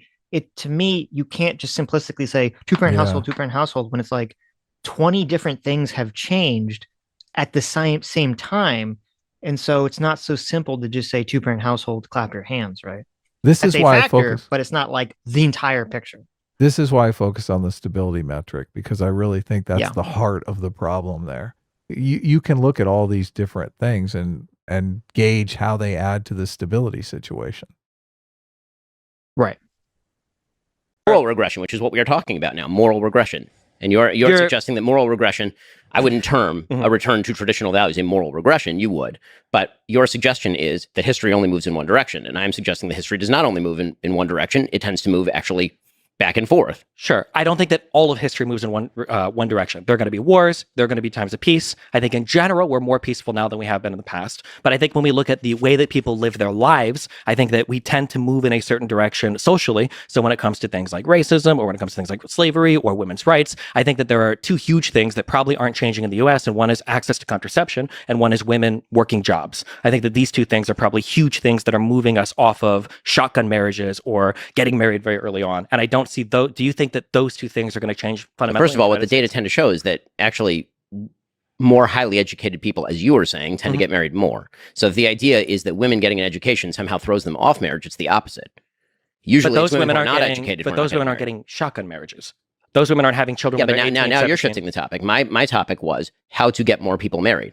Speaker 3: to me, you can't just simplistically say two-parent
Speaker 4: Yeah.
Speaker 3: household, two-parent household, when it's like 20 different things have changed at the same time. And so it's not so simple to just say two-parent household, clap your hands, right?
Speaker 4: This
Speaker 3: That's
Speaker 4: is
Speaker 3: a
Speaker 4: why I
Speaker 3: factor,
Speaker 4: focus.
Speaker 3: but it's not like the entire picture.
Speaker 4: This is why I focus on the stability metric, because I really think that's
Speaker 3: Yeah.
Speaker 4: the heart of the problem there. You can look at all these different things and gauge how they add to the stability situation.
Speaker 3: Right.
Speaker 2: Moral regression, which is what we are talking about now, moral regression. And you're suggesting that moral regression, I wouldn't term a return to traditional values a moral regression, you would. But your suggestion is that history only moves in one direction. And I'm suggesting that history does not only move in one direction, it tends to move actually back and forth.
Speaker 1: Sure. I don't think that all of history moves in one direction. There are going to be wars. There are going to be times of peace. I think in general, we're more peaceful now than we have been in the past. But I think when we look at the way that people live their lives, I think that we tend to move in a certain direction socially. So when it comes to things like racism, or when it comes to things like slavery or women's rights, I think that there are two huge things that probably aren't changing in the US. And one is access to contraception, and one is women working jobs. I think that these two things are probably huge things that are moving us off of shotgun marriages or getting married very early on. And I don't see those. Do you think that those two things are going to change fundamentally?
Speaker 2: First of all, what the data tend to show is that actually more highly educated people, as you were saying, tend to get married more. So if the idea is that women getting an education somehow throws them off marriage, it's the opposite. Usually
Speaker 1: but those women
Speaker 2: who are
Speaker 1: aren't
Speaker 2: not
Speaker 1: getting,
Speaker 2: educated.
Speaker 1: but those women aren't getting shotgun marriages. Those women aren't having children.
Speaker 2: Yeah,
Speaker 1: when
Speaker 2: but
Speaker 1: they're
Speaker 2: now
Speaker 1: 18,
Speaker 2: you're
Speaker 1: 17.
Speaker 2: shifting the topic. My topic was how to get more people married.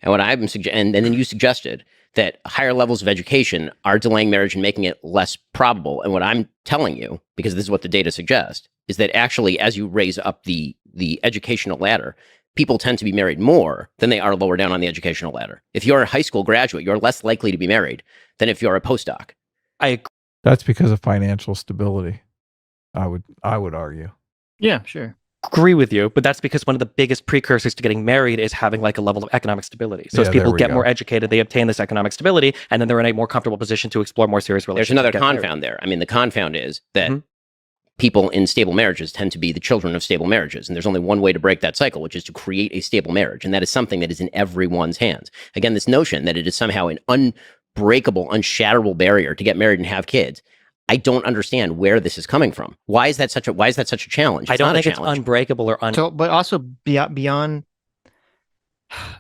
Speaker 2: And what I'm suggesting, and then you suggested that higher levels of education are delaying marriage and making it less probable. And what I'm telling you, because this is what the data suggests, is that actually as you raise up the educational ladder, people tend to be married more than they are lower down on the educational ladder. If you're a high school graduate, you're less likely to be married than if you're a postdoc.
Speaker 4: That's because of financial stability. I would argue.
Speaker 3: Yeah, sure.
Speaker 1: Agree with you, but that's because one of the biggest precursors to getting married is having like a level of economic stability. So
Speaker 4: Yeah,
Speaker 1: as people
Speaker 4: there we
Speaker 1: get
Speaker 4: go.
Speaker 1: more educated, they obtain this economic stability, and then they're in a more comfortable position to explore more serious
Speaker 2: There's
Speaker 1: relationships.
Speaker 2: another
Speaker 1: and get married.
Speaker 2: confound there. I mean, the confound is that people in stable marriages tend to be the children of stable marriages. And there's only one way to break that cycle, which is to create a stable marriage. And that is something that is in everyone's hands. Again, this notion that it is somehow an unbreakable, unshatterable barrier to get married and have kids. I don't understand where this is coming from. Why is that such a challenge?
Speaker 1: I don't think it's unbreakable or
Speaker 3: So, but also beyond,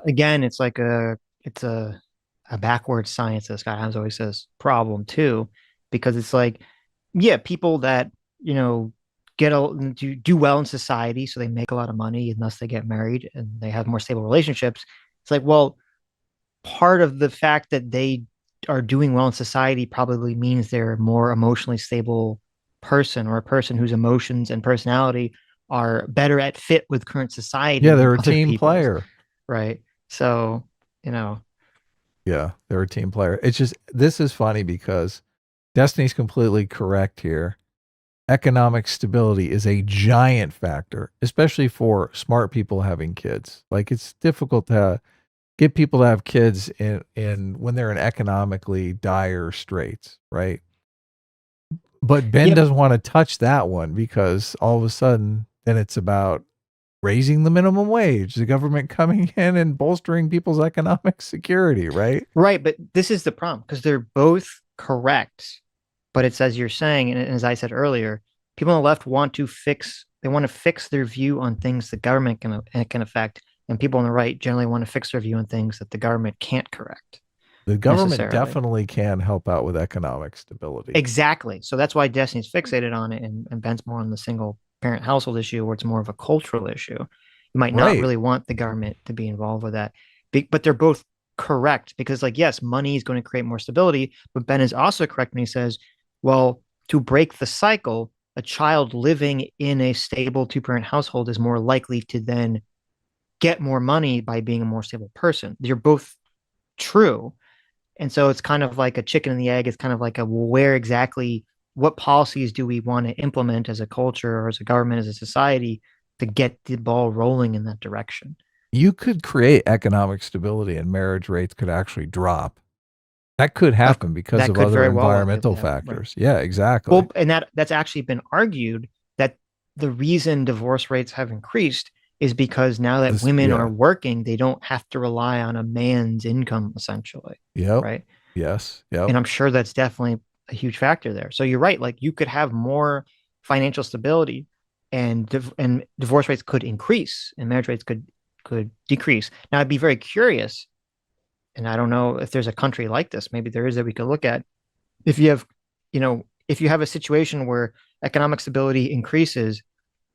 Speaker 3: again, it's like a backwards science, as Scott Adams always says, problem too, because it's like, yeah, people that, do well in society, so they make a lot of money, and thus they get married and they have more stable relationships. It's like, well, part of the fact that they are doing well in society probably means they're a more emotionally stable person, or a person whose emotions and personality are better at fit with current society.
Speaker 4: Yeah, they're a team player.
Speaker 3: Right. So,
Speaker 4: Yeah, they're a team player. It's just, this is funny because Destiny's completely correct here. Economic stability is a giant factor, especially for smart people having kids. Like, it's difficult to get people to have kids in when they're in economically dire straits, right? But Ben doesn't want to touch that one, because all of a sudden then it's about raising the minimum wage, the government coming in and bolstering people's economic security, right?
Speaker 3: Right, but this is the problem, because they're both correct. But it's, as you're saying, and as I said earlier, people on the left want to fix their view on things the government can affect, and people on the right generally want to fix their view on things that the government can't correct.
Speaker 4: The government definitely can help out with economic stability.
Speaker 3: Exactly. So that's why Destiny's fixated on it, and Ben's more on the single parent household issue, where it's more of a cultural issue. You might not really want the government to be involved with that, but they're both correct, because, like, yes, money is going to create more stability, but Ben is also correct when he says, well, to break the cycle, a child living in a stable two-parent household is more likely to then get more money by being a more stable person. You're both true. And so it's kind of like a chicken and the egg. It's kind of like what policies do we want to implement as a culture, or as a government, as a society, to get the ball rolling in that direction?
Speaker 4: You could create economic stability and marriage rates could actually drop. That could happen because of other environmental factors. Right. Yeah, exactly.
Speaker 3: Well, and that's actually been argued, that the reason divorce rates have increased is because now that women are working, they don't have to rely on a man's income, essentially.
Speaker 4: Yeah.
Speaker 3: Right.
Speaker 4: Yes. Yeah.
Speaker 3: And I'm sure that's definitely a huge factor there. So you're right. Like, you could have more financial stability, and divorce rates could increase, and marriage rates could decrease. Now, I'd be very curious, and I don't know if there's a country like this. Maybe there is, that we could look at. If you have a situation where economic stability increases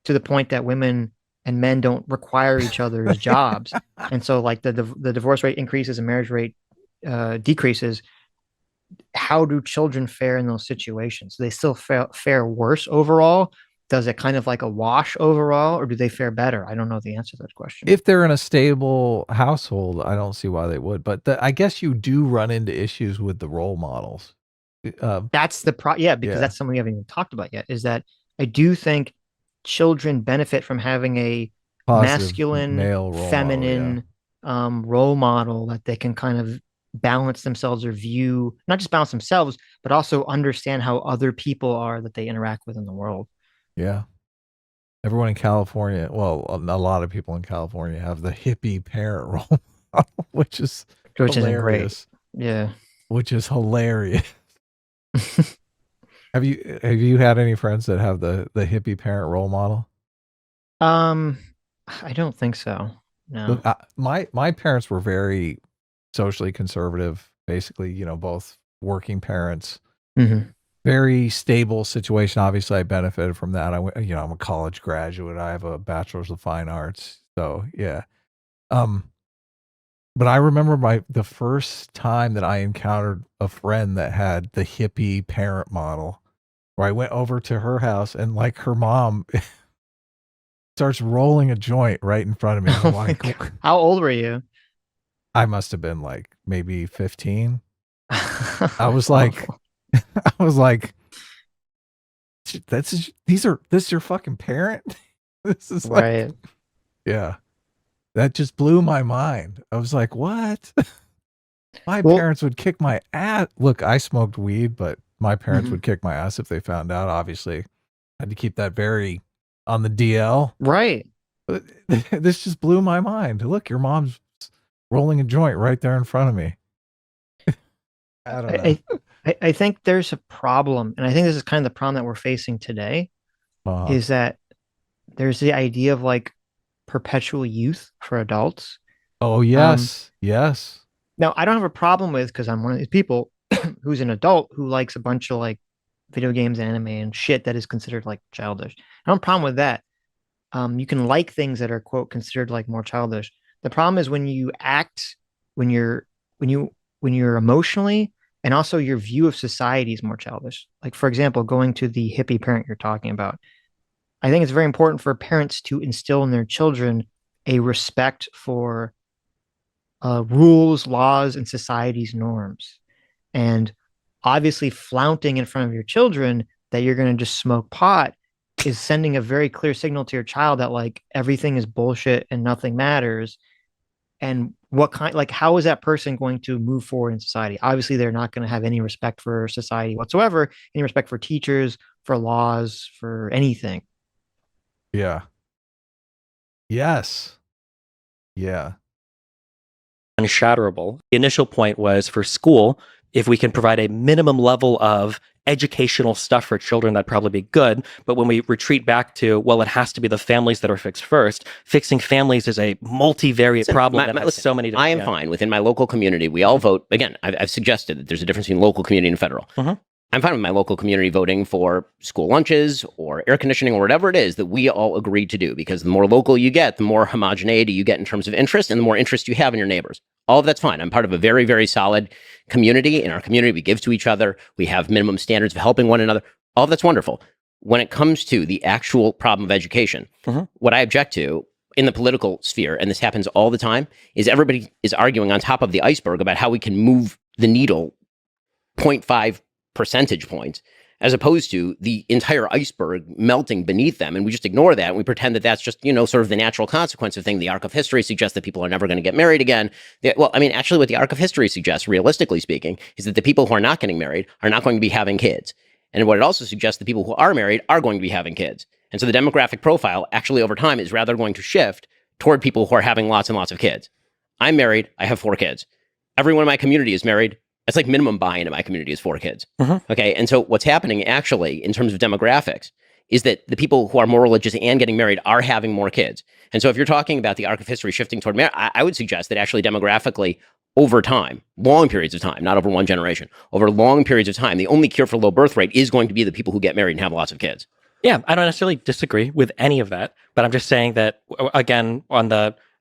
Speaker 3: to the point that women and men don't require each other's jobs, and so, like, the divorce rate increases and marriage rate decreases, how do children fare in those situations? Do they still fare worse overall? Does it kind of like a wash overall, or do they fare better? I don't know the answer to that question.
Speaker 4: If they're in a stable household, I don't see why they would. But I guess you do run into issues with the role models.
Speaker 3: That's the because that's something we haven't even talked about yet, is that I do think children benefit from having a positive masculine, male feminine role model that they can kind of balance themselves, or view, not just balance themselves, but also understand how other people are that they interact with in the world.
Speaker 4: Yeah. Everyone in California, well, a lot of people in California have the hippie parent role model, which is hilarious.
Speaker 3: Yeah.
Speaker 4: Which is hilarious. Have you had any friends that have the hippie parent role model?
Speaker 3: I don't think so. No.
Speaker 4: Look, my parents were very socially conservative, basically, both working parents.
Speaker 3: Mm-hmm.
Speaker 4: Very stable situation. Obviously, I benefited from that. I'm a college graduate. I have a bachelor's of fine arts. So yeah. But I remember the first time that I encountered a friend that had the hippie parent model, where I went over to her house, and, like, her mom starts rolling a joint right in front of me. I'm like,
Speaker 3: how old were you?
Speaker 4: I must have been like maybe 15. I was like, this is your fucking parent? This is
Speaker 3: right.
Speaker 4: Like, yeah. That just blew my mind. I was like, what? My parents would kick my ass. Look, I smoked weed, but my parents would kick my ass if they found out, obviously. Had to keep that very on the DL.
Speaker 3: Right.
Speaker 4: But this just blew my mind. Look, your mom's rolling a joint right there in front of me. I don't know.
Speaker 3: I think there's a problem, and I think this is kind of the problem that we're facing today, is that there's the idea of like perpetual youth for adults.
Speaker 4: Oh, yes. Yes.
Speaker 3: Now, I don't have a problem with, because I'm one of these people who's an adult who likes a bunch of like video games, anime, and shit that is considered like childish. I don't have a problem with that. You can like things that are quote considered like more childish. The problem is when you act, when you're emotionally, and also your view of society is more childish. Like, for example, going to the hippie parent you're talking about. I think it's very important for parents to instill in their children a respect for rules, laws, and society's norms. And obviously, flaunting in front of your children that you're going to just smoke pot is sending a very clear signal to your child that like everything is bullshit and nothing matters. And how is that person going to move forward in society? Obviously, they're not going to have any respect for society whatsoever, any respect for teachers, for laws, for anything.
Speaker 4: Yeah. Yes. Yeah.
Speaker 1: Unshatterable. The initial point was for school, if we can provide a minimum level of educational stuff for children, that'd probably be good. But when we retreat back to, well, it has to be the families that are fixed first, fixing families is a multivariate problem that has so many different...
Speaker 2: I am fine. Within my local community, we all vote. Again, I've suggested that there's a difference between local community and federal. I'm fine with my local community voting for school lunches or air conditioning or whatever it is that we all agree to do, because the more local you get, the more homogeneity you get in terms of interest and the more interest you have in your neighbors. All of that's fine. I'm part of a very, very solid community. In our community, we give to each other. We have minimum standards of helping one another. All of that's wonderful. When it comes to the actual problem of education, what I object to in the political sphere, and this happens all the time, is everybody is arguing on top of the iceberg about how we can move the needle 0.5 percentage points, as opposed to the entire iceberg melting beneath them. And we just ignore that. And we pretend that that's just, sort of the natural consequence of things. The arc of history suggests that people are never going to get married again. Well, I mean, actually what the arc of history suggests, realistically speaking, is that the people who are not getting married are not going to be having kids. And what it also suggests, the people who are married are going to be having kids. And so the demographic profile actually over time is rather going to shift toward people who are having lots and lots of kids. I'm married. I have 4 kids. Everyone in my community is married. It's like minimum buy-in in my community is 4 kids. Okay. And so what's happening actually in terms of demographics is that the people who are more religious and getting married are having more kids. And so if you're talking about the arc of history shifting toward marriage, I would suggest that actually demographically over time, long periods of time, not over one generation, over long periods of time, the only cure for low birth rate is going to be the people who get married and have lots of kids.
Speaker 1: Yeah, I don't necessarily disagree with any of that, but I'm just saying that, again,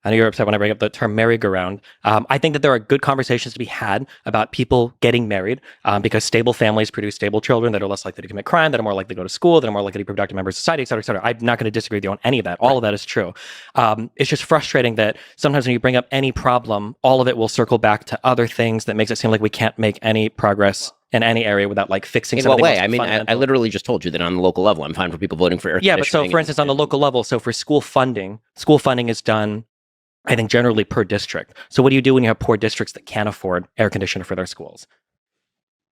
Speaker 1: I know you're upset when I bring up the term merry-go-round. I think that there are good conversations to be had about people getting married because stable families produce stable children that are less likely to commit crime, that are more likely to go to school, that are more likely to be productive members of society, et cetera, et cetera. I'm not going to disagree with you on any of that. All of that is true. It's just frustrating that sometimes when you bring up any problem, all of it will circle back to other things that makes it seem like we can't make any progress in any area without like fixing something.
Speaker 2: In what way? I mean, I literally just told you that on the local level, I'm fine for people voting for air conditioning.
Speaker 1: Yeah, but so for instance, on the local level, so for school funding is done, I think, generally per district. So what do you do when you have poor districts that can't afford air conditioner for their schools?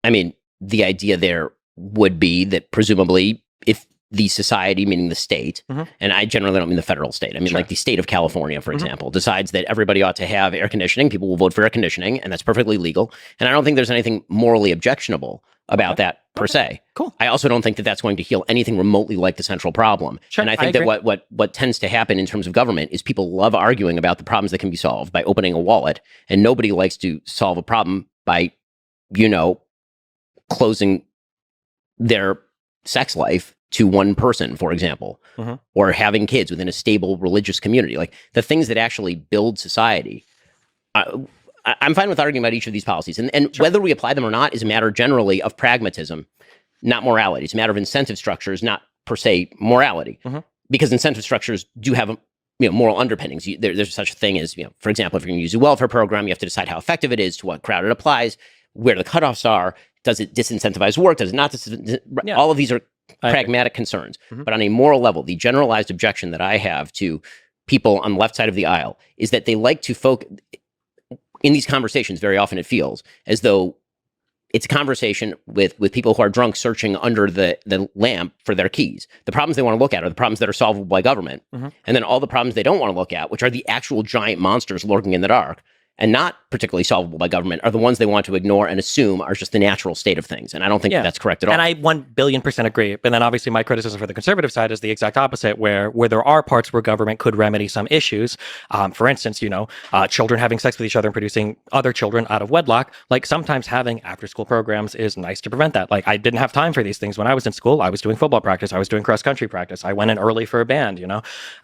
Speaker 2: I mean, the idea there would be that presumably if the society, meaning the state, and I generally don't mean the federal state, I mean like the state of California, for example, decides that everybody ought to have air conditioning, people will vote for air conditioning, and that's perfectly legal. And I don't think there's anything morally objectionable about that per se.
Speaker 1: Cool.
Speaker 2: I also don't think that that's going to heal anything remotely like the central problem.
Speaker 1: Sure,
Speaker 2: and I think that what tends to happen in terms of government is people love arguing about the problems that can be solved by opening a wallet, and nobody likes to solve a problem by, closing their sex life to one person, for example, or having kids within a stable religious community. Like the things that actually build society. I'm fine with arguing about each of these policies. And whether we apply them or not is a matter generally of pragmatism, not morality. It's a matter of incentive structures, not per se morality. Because incentive structures do have moral underpinnings. There's such a thing as, for example, if you're going to use a welfare program, you have to decide how effective it is, to what crowd it applies, where the cutoffs are. Does it disincentivize work? Does it not? All of these are pragmatic concerns. But on a moral level, the generalized objection that I have to people on the left side of the aisle is that they like to focus in these conversations. Very often it feels as though it's a conversation with people who are drunk searching under the lamp for their keys. The problems they want to look at are the problems that are solvable by government. And then all the problems they don't want to look at, which are the actual giant monsters lurking in the dark and not particularly solvable by government, are the ones they want to ignore and assume are just the natural state of things. And I don't think that's correct at all.
Speaker 1: And I 1,000,000,000% agree. But then obviously my criticism for the conservative side is the exact opposite, where there are parts where government could remedy some issues. For instance, children having sex with each other and producing other children out of wedlock. Like sometimes having after-school programs is nice to prevent that. Like I didn't have time for these things when I was in school. I was doing football practice. I was doing cross-country practice. I went in early for a band,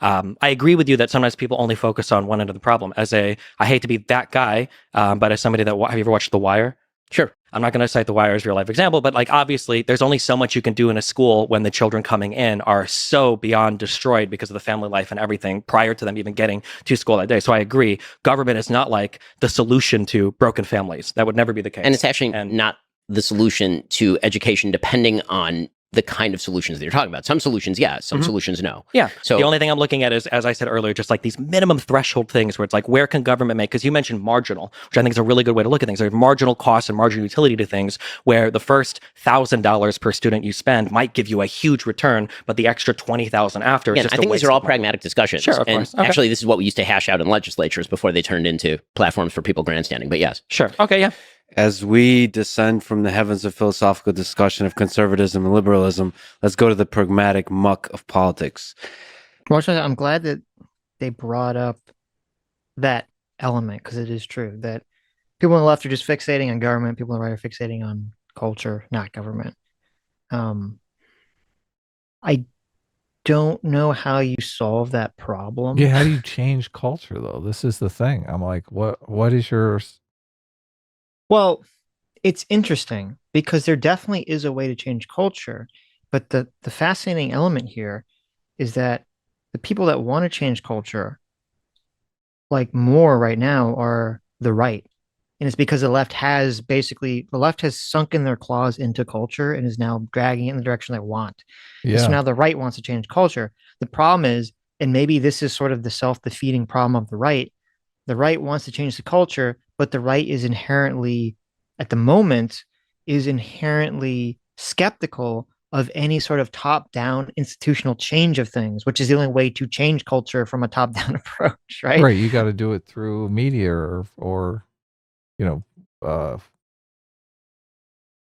Speaker 1: I agree with you that sometimes people only focus on one end of the problem. I hate to be that guy, but as somebody that, have you ever watched The Wire?
Speaker 2: Sure.
Speaker 1: I'm not going to cite The Wire as a real life example, but like obviously there's only so much you can do in a school when the children coming in are so beyond destroyed because of the family life and everything prior to them even getting to school that day. So I agree. Government is not like the solution to broken families. That would never be the case.
Speaker 2: And it's actually not the solution to education, depending on the kind of solutions that you're talking about. Some solutions, yes. Some solutions, no.
Speaker 1: Yeah.
Speaker 2: So
Speaker 1: the only thing I'm looking at is, as I said earlier, just like these minimum threshold things where it's like, where can government make? Because you mentioned marginal, which I think is a really good way to look at things. There's marginal cost and marginal utility to things where the first $1,000 per student you spend might give you a huge return, but the extra 20,000 after is just
Speaker 2: I think these are all pragmatic discussions.
Speaker 1: Sure, of course. Okay.
Speaker 2: Actually, this is what we used to hash out in legislatures before they turned into platforms for people grandstanding. But yes.
Speaker 1: Sure. Okay, yeah.
Speaker 5: As we descend from the heavens of philosophical discussion of conservatism and liberalism, let's go to the pragmatic muck of politics.
Speaker 3: Well, I'm glad that they brought up that element, because it is true that people on the left are just fixating on government. People on the right are fixating on culture, not government. I don't know how you solve that problem.
Speaker 4: Yeah, how do you change culture though? This is the thing. I'm like, what is your...
Speaker 3: Well, it's interesting because there definitely is a way to change culture, but the fascinating element here is that the people that want to change culture, like more right now, are the right. And it's because the left has sunken their claws into culture and is now dragging it in the direction they want.
Speaker 4: Yeah.
Speaker 3: And so now the right wants to change culture. The problem is, and maybe this is sort of the self-defeating problem of the right wants to change the culture, but the right is inherently, at the moment, skeptical of any sort of top-down institutional change of things, which is the only way to change culture from a top-down approach, right?
Speaker 4: Right, you got to do it through media or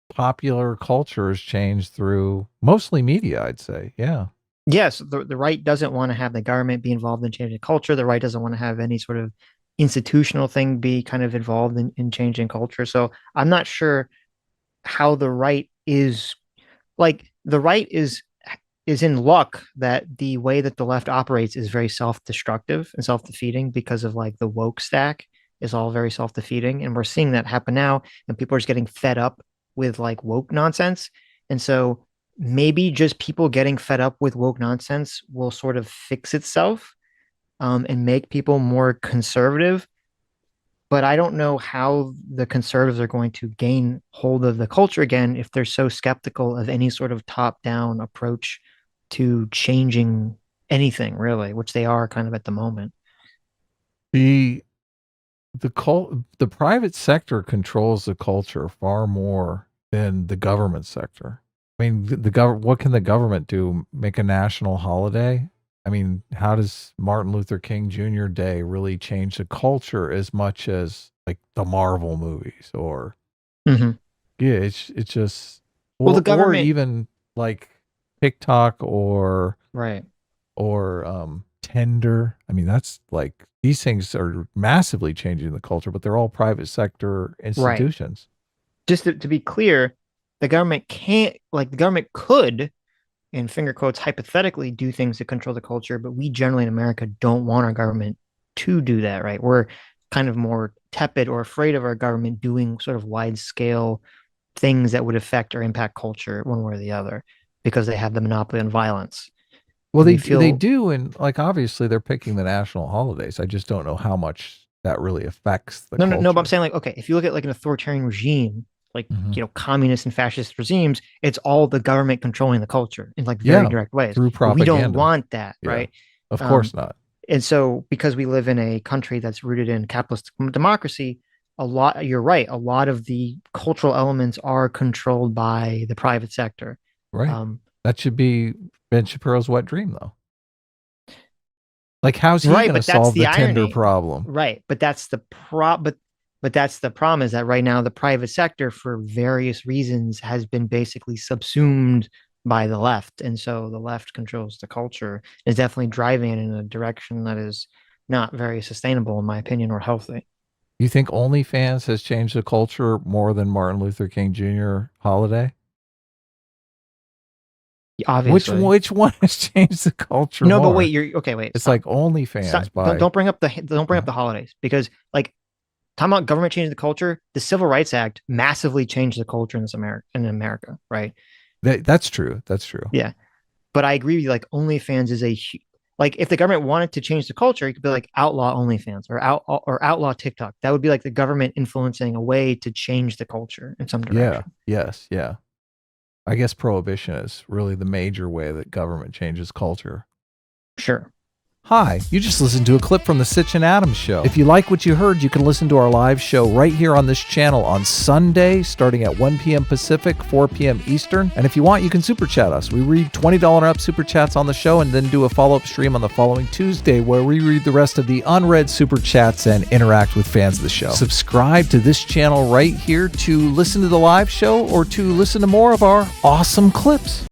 Speaker 4: popular culture is changed through mostly media, I'd say. Yeah.
Speaker 3: Yes, the right doesn't want to have the government be involved in changing culture. The right doesn't want to have any sort of institutional thing be kind of involved in changing culture. So I'm not sure how the right is in luck that the way that the left operates is very self-destructive and self-defeating because of like the woke stack is all very self-defeating. And we're seeing that happen now, and people are just getting fed up with like woke nonsense. And so maybe just people getting fed up with woke nonsense will sort of fix itself and make people more conservative. But I don't know how the conservatives are going to gain hold of the culture again if they're so skeptical of any sort of top-down approach to changing anything, really, which they are kind of at the moment.
Speaker 4: The private sector controls the culture far more than the government sector. I mean, what can the government do? Make a national holiday? I mean, how does Martin Luther King Jr. Day really change the culture as much as like the Marvel movies or it's just
Speaker 3: the government,
Speaker 4: or even like TikTok or
Speaker 3: right,
Speaker 4: or Tinder. I mean, that's like, these things are massively changing the culture, but they're all private sector institutions.
Speaker 3: Right. Just to be clear, the government could, in finger quotes, hypothetically do things to control the culture, but we generally in America don't want our government to do that, right? We're kind of more tepid or afraid of our government doing sort of wide scale things that would affect or impact culture one way or the other because they have the monopoly on violence.
Speaker 4: Well, they do, and like obviously they're picking the national holidays. I just don't know how much that really affects the culture.
Speaker 3: No, but I'm saying like, okay, if you look at like an authoritarian regime, like communist and fascist regimes, it's all the government controlling the culture in like very direct ways.
Speaker 4: Through propaganda.
Speaker 3: We don't want that, right?
Speaker 4: Of course not.
Speaker 3: And so because we live in a country that's rooted in capitalist democracy, you're right, a lot of the cultural elements are controlled by the private sector.
Speaker 4: Right. That should be Ben Shapiro's wet dream, though. Like, how's he going to solve the Tinder problem?
Speaker 3: Right, but that's the but that's the problem, is that right now the private sector, for various reasons, has been basically subsumed by the left, and so the left controls the culture. Is definitely driving it in a direction that is not very sustainable, in my opinion, or healthy.
Speaker 4: You think OnlyFans has changed the culture more than Martin Luther King Jr. holiday?
Speaker 3: Obviously.
Speaker 4: Which one has changed the culture?
Speaker 3: No,
Speaker 4: more?
Speaker 3: but wait, wait.
Speaker 4: It's like OnlyFans.
Speaker 3: Don't bring up the holidays, because like, talking about government changing the culture, the Civil Rights Act massively changed the culture in America, right?
Speaker 4: That's true. That's true.
Speaker 3: Yeah, but I agree with you. Like, OnlyFans is like, if the government wanted to change the culture, it could be like outlaw OnlyFans or outlaw TikTok. That would be like the government influencing a way to change the culture in some direction.
Speaker 4: Yeah. Yes. Yeah. I guess prohibition is really the major way that government changes culture.
Speaker 3: Sure.
Speaker 4: Hi, you just listened to a clip from the Sitch and Adams show. If you like what you heard, you can listen to our live show right here on this channel on Sunday, starting at 1 p.m. Pacific, 4 p.m. Eastern. And if you want, you can super chat us. We read $20 and up super chats on the show, and then do a follow-up stream on the following Tuesday where we read the rest of the unread super chats and interact with fans of the show. Subscribe to this channel right here to listen to the live show or to listen to more of our awesome clips.